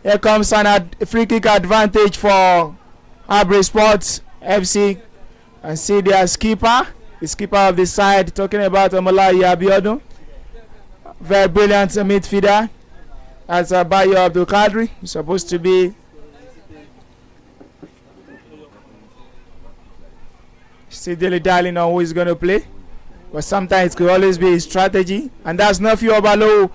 Here comes a free kick advantage for Abraysports FC. And see their skipper, the skipper of the side, talking about Omolayi Abiodun. Very brilliant midfielder. That's Bayo Abdul Kadri. He's supposed to be still dilly-dallying on who is going to play. But sometimes it could always be a strategy. And that's Nafi Obalo,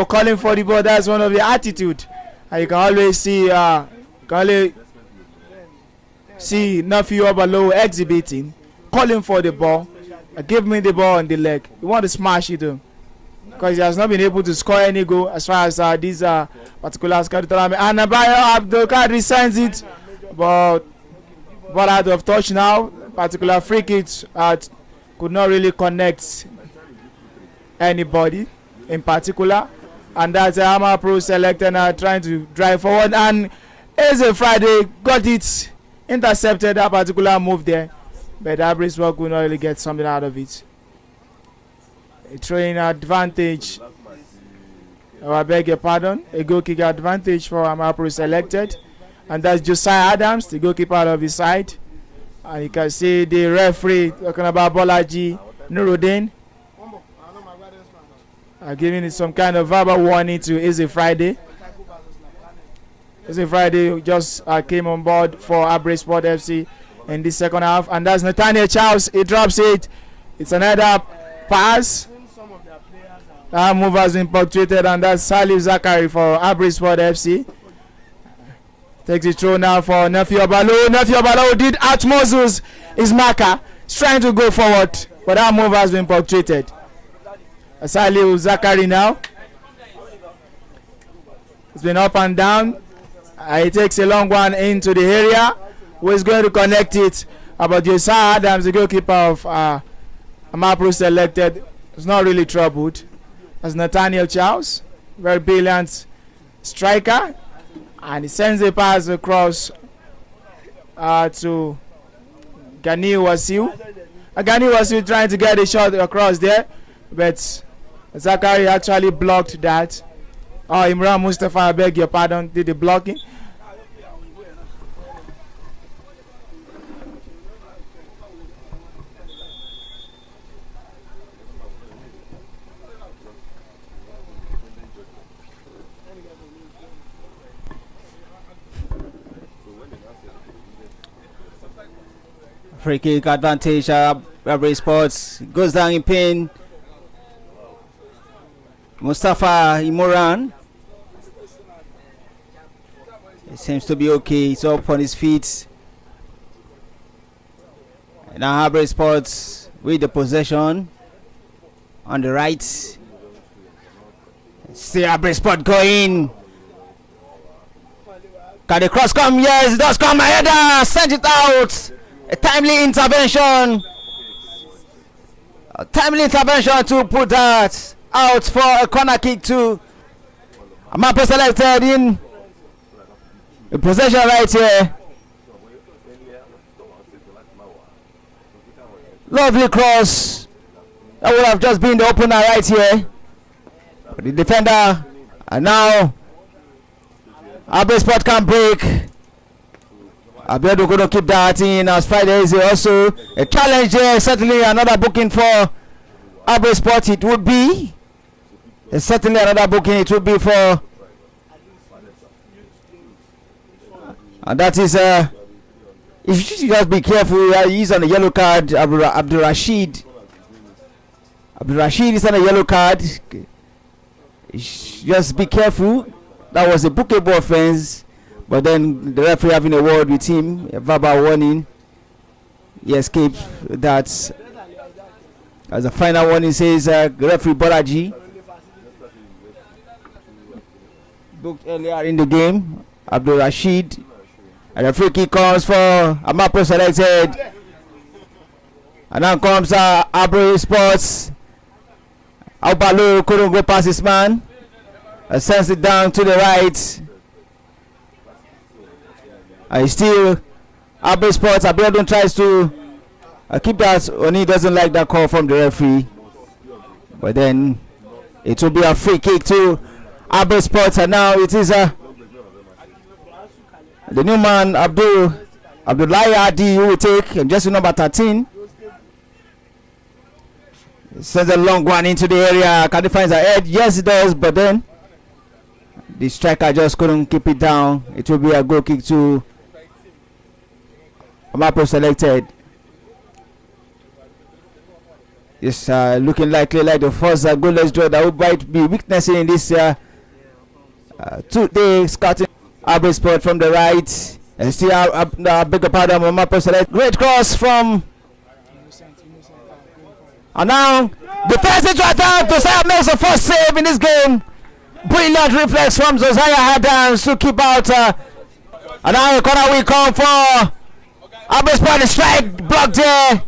calling for the ball. That's one of the attitude. And you can always see Nafi Obalo exhibiting, calling for the ball. Give me the ball on the leg. You want to smash it, because he has not been able to score any goal as far as these particular tournament. And Bayo Abdul Kadri sends it, but ball out of touch now. Particular free kick could not really connect anybody in particular. And that's Amapro selected now, trying to drive forward, and Eze Friday got it, intercepted that particular move there, but Abraysports could not really get something out of it. A throwing advantage, I beg your pardon, a goal kick advantage for Amapro selected, and that's Josiah Adams, the goalkeeper of his side. And you can see the referee talking about Bolaji Nuruddin, giving it some kind of verbal warning to Eze Friday. Eze Friday just came on board for Abraysports FC in the second half, and that's Nathaniel Charles. He drops it. It's another pass. That move has been punctuated, and that's Zaliu Zakari for Abraysports FC. Takes the throw now for Nafi Obalo. Nafi Obalo did outmuscles his marker. He's trying to go forward, but that move has been punctuated. Zaliu Zakari now. It's been up and down. He takes a long one into the area. Who is going to connect it? About Josiah Adams, the goalkeeper of Amapro selected is not really troubled. That's Nathaniel Charles, very brilliant striker, and he sends a pass across to Gani Wasiu. Gani Wasiu trying to get a shot across there, but Zachary actually blocked that. Oh, Imran Mustafa, I beg your pardon, did the blocking. Free kick advantage. Abraysports goes down in pain. Mustafa Imoran. It seems to be okay. He's up on his feet. Now Abraysports with the possession on the right. See Abraysports going. Can the cross come? Yes, it does come. A header. Send it out. A timely intervention. A timely intervention to put that out for a corner kick to Amapro selected in the possession right here. Lovely cross. That would have just been the opener right here. But the defender, and now Abraysports can break. Abedo going to keep that in as Friday is also a challenge there. Certainly another booking for Abraysports it would be. Certainly another booking it would be for. And that is if you should just be careful. He's on a yellow card. Abdul Rashid is on a yellow card. Just be careful. That was a bookable offense. But then the referee having a word with him, a verbal warning. He escaped that. As a final warning says, referee Bolaji booked earlier in the game. Abdul Rashid. And the free kick comes for Amapro selected. And now comes Abraysports. Albalo couldn't go past his man. Sends it down to the right. Still Abraysports. Abiodun tries to keep that. Oni doesn't like that call from the referee, but then it will be a free kick to Abraysports. And now it is the new man Abdullahi Adi who will take, and just number 13. Sends a long one into the area. Can he find the edge? Yes, it does, but then the striker just couldn't keep it down. It will be a goal kick to Amapro selected. It's looking likely like the first goalless draw that we might be witnessing in this 2-day scouting. Abraysports from the right. And still beg a pardon, Amapro selected. Great cross from. And now defensive to attack. Josiah makes the first save in this game. Brilliant reflex from Josiah Adams to keep out. And now the corner will come for Abraysports. Strike blocked there.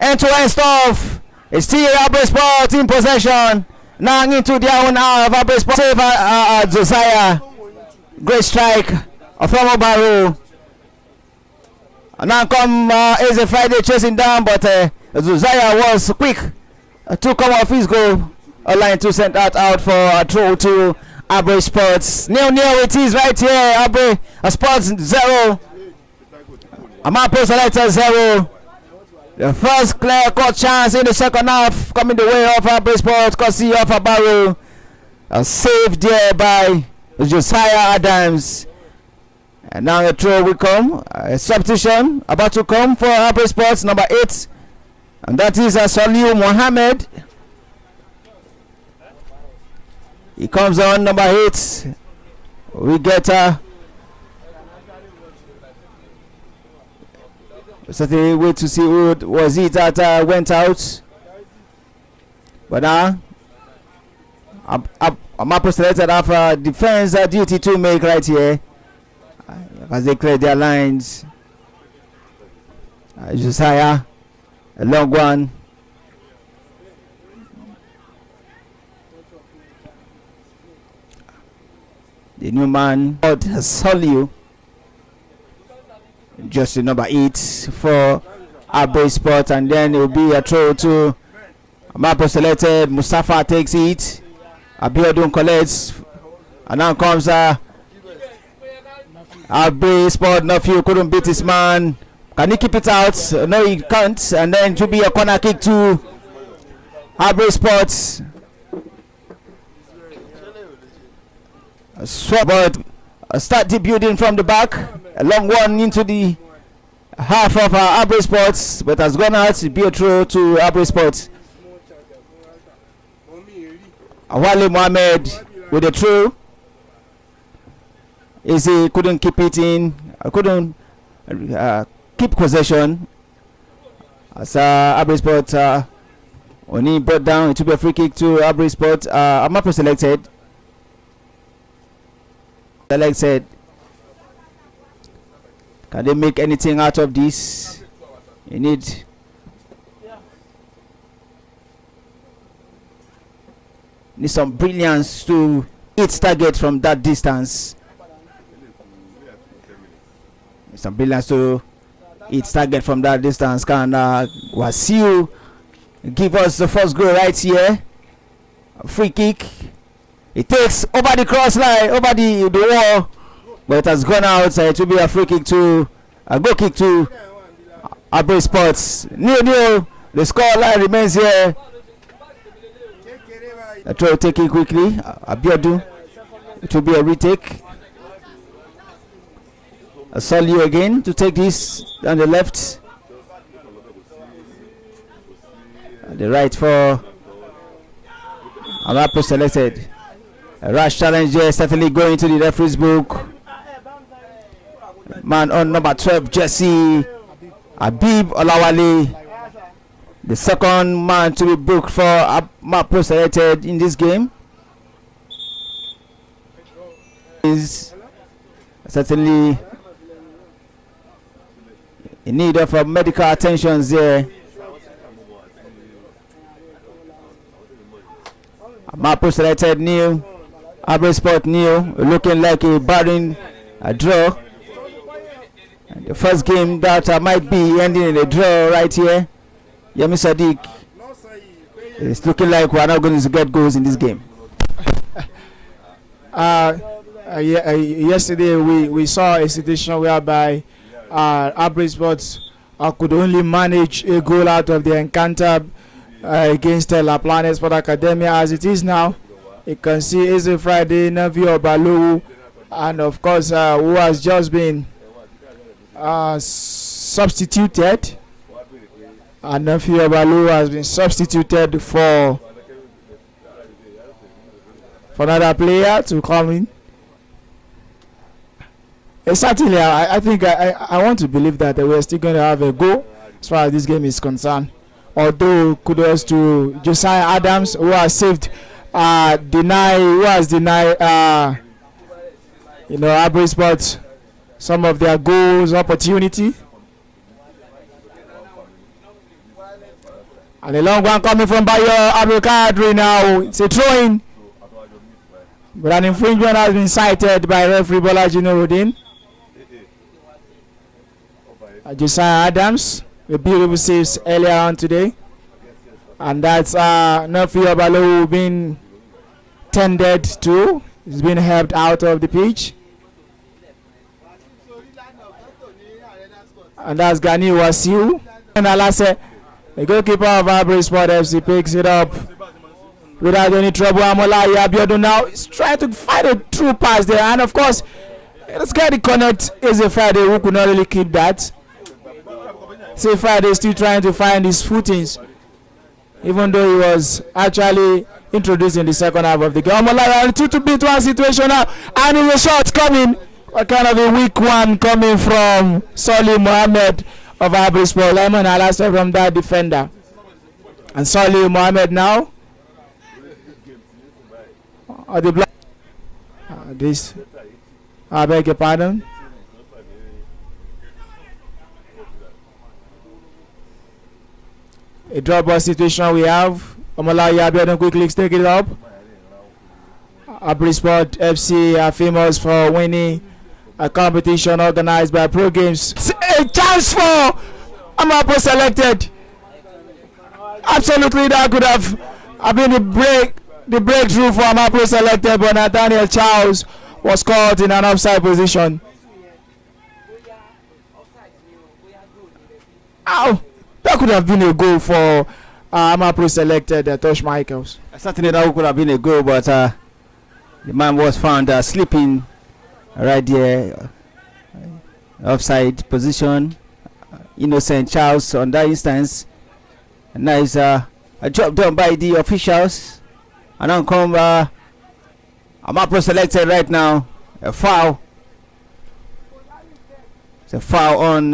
End-to-end stuff. It's still Abraysports in possession. Now into their own half. Abraysports save Josiah. Great strike from Obaru. And now come Eze Friday chasing down, but Josiah was quick to come off his goal. A line to send that out for a throw to Abraysports. 0-0 it is right here. Abraysports 0. Amapro selected 0. The first clear-cut chance in the second half coming the way of Abraysports, courtesy of Abaru. A save there by Josiah Adams. And now the throw will come. A substitution about to come for Abraysports, number 8. And that is Saliu Mohammed. He comes on, number 8. We get certainly wait to see who was it that went out. But now Amapro selected have defense duty to make right here as they clear their lines. Josiah, a long one. The new man called Soliu. Just the number 8 for Abraysports, and then it will be a throw to Amapro selected. Mustafa takes it. Abiodun collects, and now comes Abraysports. Nephew couldn't beat his man. Can he keep it out? No, he can't. And then it will be a corner kick to Abraysports. Swap, start debuting from the back. A long one into the half of Abraysports, but has gone out. To be a throw to Abraysports. Awale Mohammed with a throw. He couldn't keep it in. Couldn't keep possession. As Abraysports only brought down. It took a free kick to Abraysports. Amapro selected. Can they make anything out of this? You need some brilliance to hit target from that distance. Some brilliance to hit target from that distance. Can Wasiu give us the first goal right here? A free kick. It takes over the cross line, over the wall, but it has gone out. It will be a free kick to a goal kick to Abraysports. 0-0. The score line remains here. The throw taking quickly. Abiodun. It will be a retake. A Soliu again to take this on the left. And the right for Amapro selected. A rash challenge here, certainly going to the referee's book. Man on number 12, Jesse Abib Olawale, the second man to be booked for Amapro selected in this game. Is certainly in need of medical attention there. Amapro selected new. Abraysports new, looking like a barren draw. And the first game that might be ending in a draw right here. Yemi Sadiq, it's looking like we're not going to get goals in this game. Yesterday we saw a situation whereby Abraysports could only manage a goal out of the encounter against La Planet Sport Academy. As it is now, you can see Eze Friday, Navi Obalu, and of course who has just been substituted. And Nafi Obalu has been substituted for another player to come in. Certainly, I think I want to believe that we're still going to have a go as far as this game is concerned. Although kudos to Josiah Adams, who has saved, denied Abraysports some of their goals opportunity. And a long one coming from Bayo Abdulkadir now. It's a throw-in, but an infringement has been cited by referee Bolaji Nuruddin. Josiah Adams, a beautiful saves earlier on today, and that's Nafi Obalo being tended to. He's been helped out of the pitch, and that's Gani Wasiu. And Alase, the goalkeeper of Abraysports FC, picks it up without any trouble. Amolai Abiodun now is trying to find a true pass there, and of course, let's get the connect. Is a Friday who could not really keep that. Say Friday still trying to find his footings, even though he was actually introduced in the second half of the game. Amolai 2-1 situation now, and it's a shot coming. What kind of a weak one coming from Soliu Mohammed of Abraysports. Lemon Alastair from that defender. And Soliu Mohammed now. The block. This. I beg your pardon. A drop ball situation we have. Omolai Abiodun quickly take it up. Abraysports FC are famous for winning a competition organized by Pro Games. A chance for Amapro selected. Absolutely, that could have been the breakthrough for Amapro selected, but Nathaniel Charles was caught in an offside position. Ow! That could have been a goal for Amapro selected Tosh Michaels. Certainly that could have been a goal, but the man was found sleeping right there, offside position. Innocent Charles on that instance. Nice a job done by the officials. And now come Amapro selected right now. A foul. It's a foul on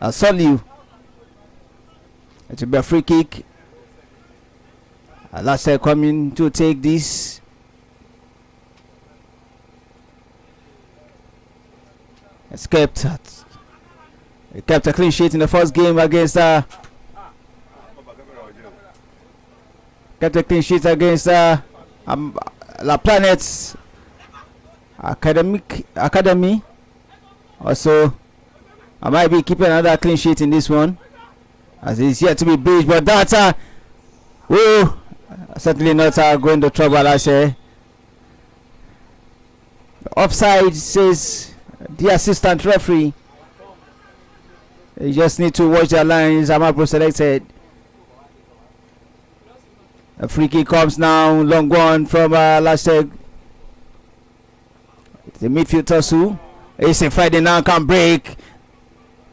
Soliu. It will be a free kick. Alasse coming to take this. It's kept a clean sheet in the first game against kept a clean sheet against La Planet's Academy. Also, I might be keeping another clean sheet in this one, as it's yet to be beat, but that's certainly not going to trouble, I say. Offside, says the assistant referee. You just need to watch the lines. Amapro selected. A free kick comes now, long one from Laseg. The midfield Tosu. It's a Friday now, can break.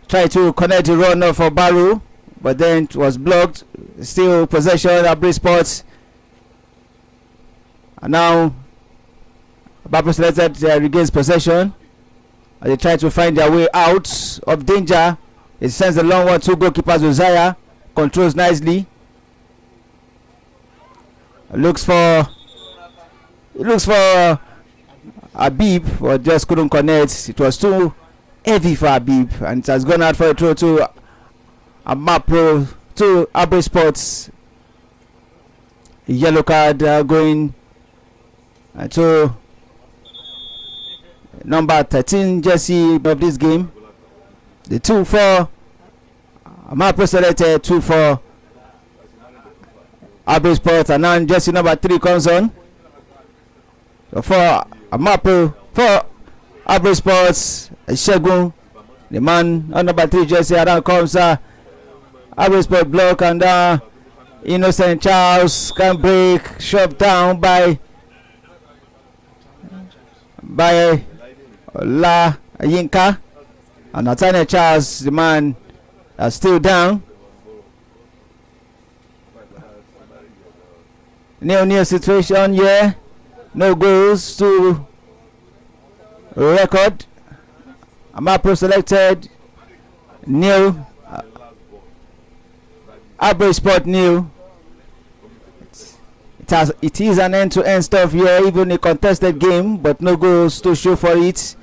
Try to connect the runner for Baru, but then it was blocked. Still possession at Abraysports. And now Amapro selected regains possession. As they try to find their way out of danger. It sends the long one to goalkeeper Josiah. Controls nicely. Looks for Habib, but just couldn't connect. It was too heavy for Habib, and it has gone out for a throw to Amapro, to Abraysports. Yellow card going to number 13 jersey of this game. The 2 for Amapro selected, 2 for Abraysports, and now jersey number 3 comes on. So for Amapro, for Abraysports, Shegun, the man on number 3 jersey, and now comes Abraysports block, and Innocent Charles can break, shoved down by La Yinka. And Nathaniel Charles, the man, still down. Nil situation here. No goals to record. Amapro selected. Nil. Abraysports nil. It is an end-to-end stuff here, even a contested game, but no goals to show for it.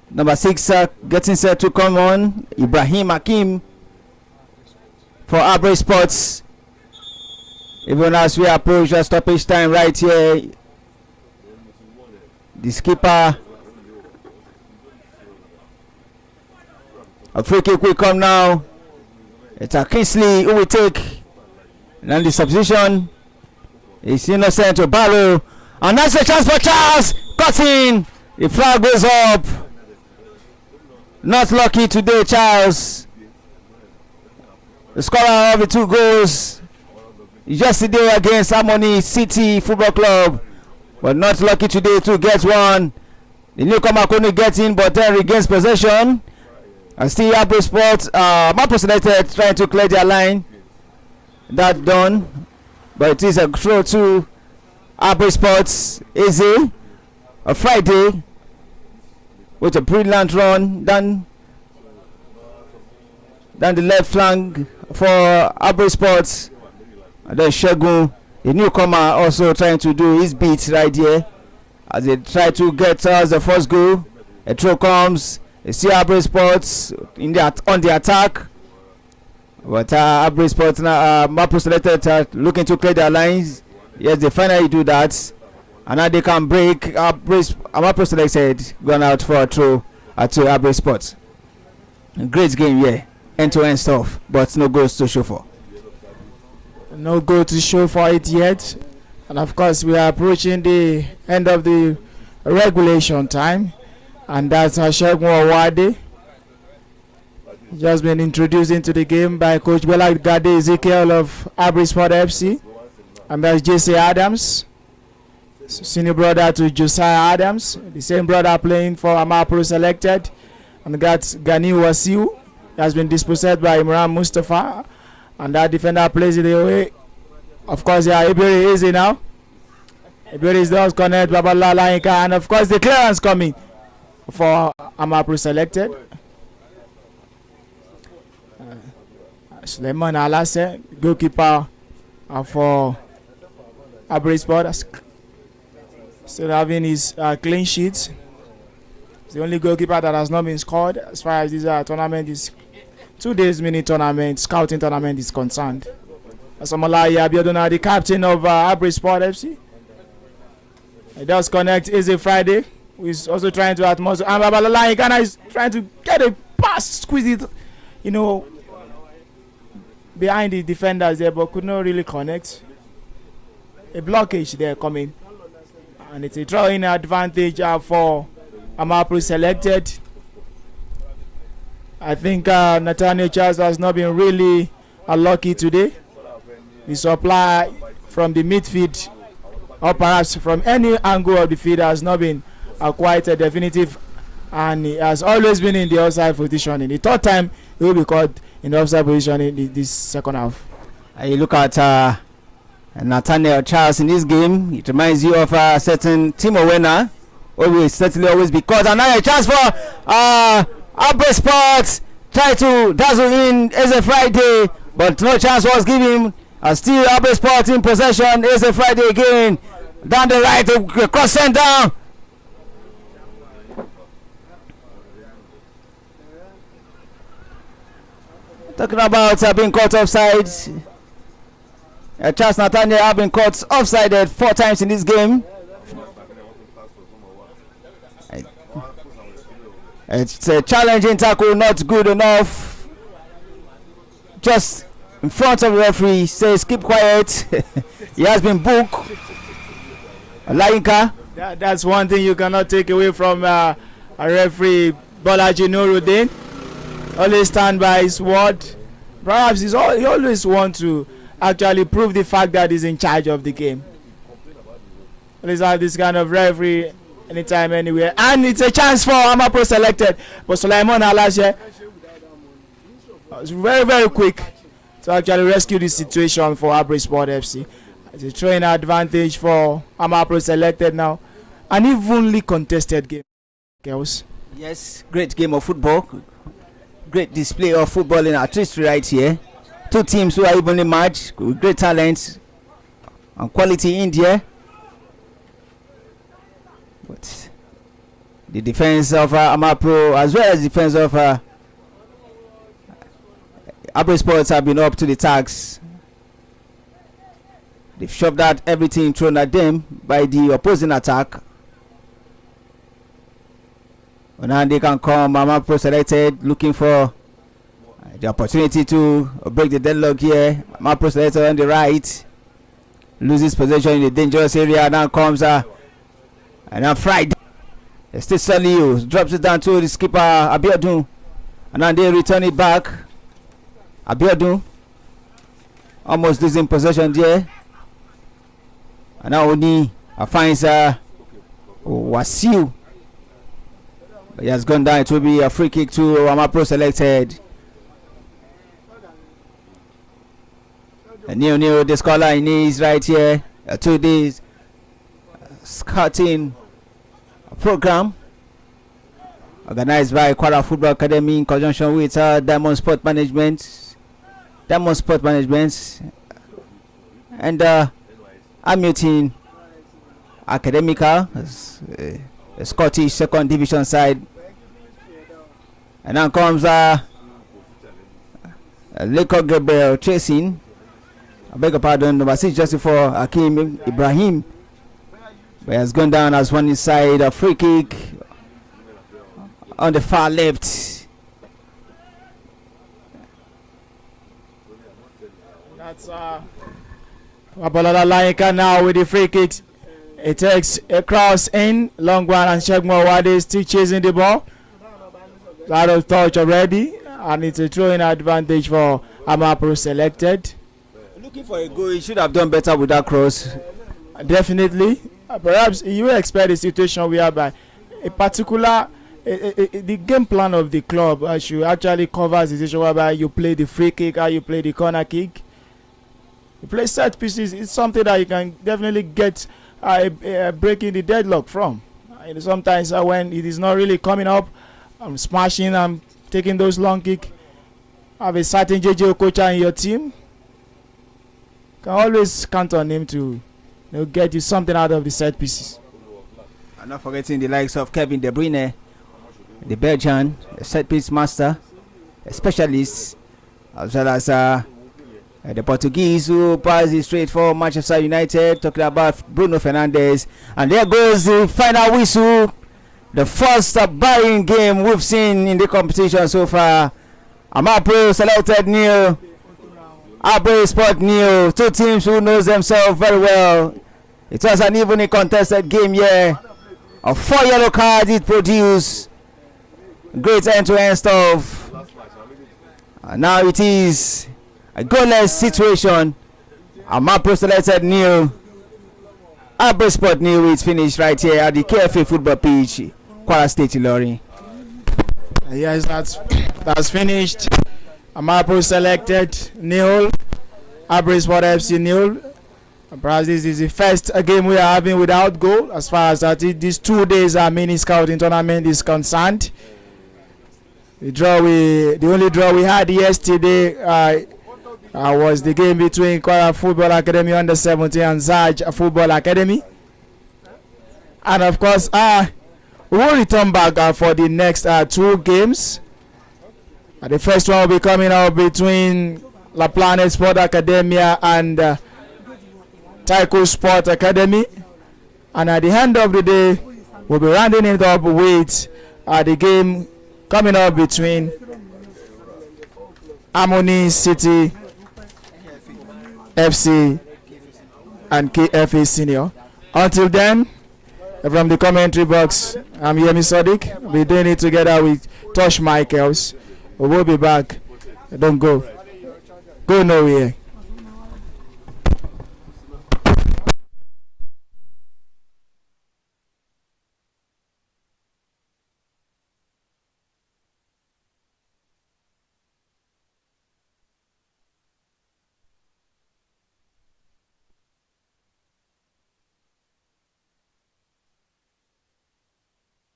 Number 6 getting set to come on. Ibrahim Hakim for Abraysports. Even as we approach a stoppage time right here, the skipper. A free kick will come now. It's a Kingsley who will take. And then the substitution is Innocent to Barrow. And that's a chance for Charles. Cutting. The flag goes up. Not lucky today, Charles. The scorer of the 2 goals yesterday against Harmony City Football Club, but not lucky today to get one. The newcomer couldn't get in, but then regains possession. And still Abraysports, Amapro selected, trying to clear their line. That done, but it is a throw to Abraysports. Easy, a Friday with a brilliant run down the left flank for Abraysports. And then Shegun, the newcomer, also trying to do his beat right here as they try to get us the first goal. A throw comes. You see Abraysports on the attack, but Abraysports now Amapro selected looking to clear their lines. Yes, they finally do that. And now they can break. Amapro selected, gone out for a throw to Abraysports. Great game, yeah. End-to-end stuff, but no goals to show for. No goal to show for it yet. And of course, we are approaching the end of the regulation time. And that's Shegun Owade. Just been introduced into the game by Coach Bola Gade Ezekiel of Abraysports FC. And that's JC Adams, senior brother to Josiah Adams, the same brother playing for Amapro selected. And that's Gani Wasiu, has been dispossessed by Imran Mustafa. And that defender plays it away. Of course, yeah, Iberi is it now. Iberi is does connect Babala Lainka. And of course, the clearance coming for Amapro selected. Suleiman Alase, goalkeeper for Abraysports, still having his clean sheet. It's the only goalkeeper that has not been scored as far as this tournament is 2 days mini tournament, scouting tournament is concerned. Asamola Abiodun, the captain of Abraysports FC. It does connect Easy Friday, who is also trying to atmosphere. And Babalala Ghana is trying to get a pass, squeeze it, behind the defenders there, but could not really connect. A blockage there coming, and it's a throw-in advantage for Amapro selected. I think Nathaniel Charles has not been really unlucky today. The supply from the midfield, or perhaps from any angle of the field, has not been quite a definitive, and he has always been in the offside position. In the third time, he will be caught in the offside position in this second half. You look at Nathaniel Charles in this game. It reminds you of a certain Timo Werner. Certainly always be caught. And now a chance for Abraysports. Try to dazzle in Eze Friday, but no chance was given. Still Abraysports in possession. Eze Friday again. Down the right, cross sent down. Talking about being caught offside. Charles Nathaniel have been caught offside 4 times in this game. It's a challenging tackle, not good enough. Just in front of the referee, says keep quiet. He has been booked. Lainka. That's one thing you cannot take away from a referee, Bolaji Nuruddin. Always stand by his word. Perhaps he always want to actually prove the fact that he's in charge of the game. Always have this kind of referee anytime, anywhere. And it's a chance for Amapro selected. But Sulaiman Alashe was very, very quick to actually rescue the situation for Abraysports FC. It's a throwing advantage for Amapro selected now. An evenly contested game, girls. Yes, great game of football. Great display of football in artistry right here. 2 teams who are evenly matched with great talent and quality in there. But the defense of Amapro as well as the defense of Abraysports have been up to the task. They've shoved out everything thrown at them by the opposing attack. But now they can come. Amapro selected, looking for the opportunity to break the deadlock here. Amapro selected on the right, loses possession in the dangerous area. Now comes and now Friday. Still Saliu drops it down to the skipper Abiodun, and now they return it back. Abiodun almost losing possession there, and now Oni finds Wasiu. He has gone down. It will be a free kick to Amapro selected. A new the scoreline is right here. 2 days scouting program organized by Kwara Football Academy in conjunction with Diamond Sport Management, and Hamilton Academical, a Scottish 2nd division side. And now comes Leko Gabriel chasing. I beg your pardon, number 6 just for Hakim Ibrahim. But he has gone down as one inside. A free kick on the far left. That's Abalala Laika now with the free kicks. It takes a cross in, long one, and Shegmo Wade still chasing the ball. Out of touch already, and it's a throwing advantage for Amapro selected. Looking for a goal, he should have done better with that cross. Definitely. Perhaps you expect a situation whereby a particular the game plan of the club should actually cover the situation whereby you play the free kick or you play the corner kick. You play set pieces. It's something that you can definitely get breaking the deadlock from. Sometimes when it is not really coming up, I'm smashing, I'm taking those long kick. Have a certain JJ Okocha in your team. Can always count on him to get you something out of the set pieces. I'm not forgetting the likes of Kevin De Bruyne, the Belgian, the set piece master, a specialist, as well as the Portuguese who passed straight for Manchester United. Talking about Bruno Fernandes. And there goes the final whistle. The first buy-in game we've seen in the competition so far. Amapro selected new, Abraysports new. Two teams who knows themselves very well. It was an evenly contested game here. A 4 yellow cards it produced. Great end-to-end stuff. And now it is a goalless situation. Amapro selected new, Abraysports new. It's finished right here at the KFA football pitch, Kwara State, Ilorin. Yes, that's finished. Amapro selected nil, Abraysports FC nil. Perhaps this is the first game we are having without goal as far as these 2 days mini scouting tournament is concerned. The only draw we had yesterday was the game between Kwara Football Academy under 17 and Zaj Football Academy. And of course, we will return back for the next 2 games. The first one will be coming up between La Planet Sport Academia and Taiko Sport Academy. And at the end of the day, we'll be rounding it up with the game coming up between Harmony City FC and KFA Senior. Until then, from the commentary box, I'm Yemi Sadiq. We're doing it together with Tosh Michaels. We will be back. Don't go. Go nowhere.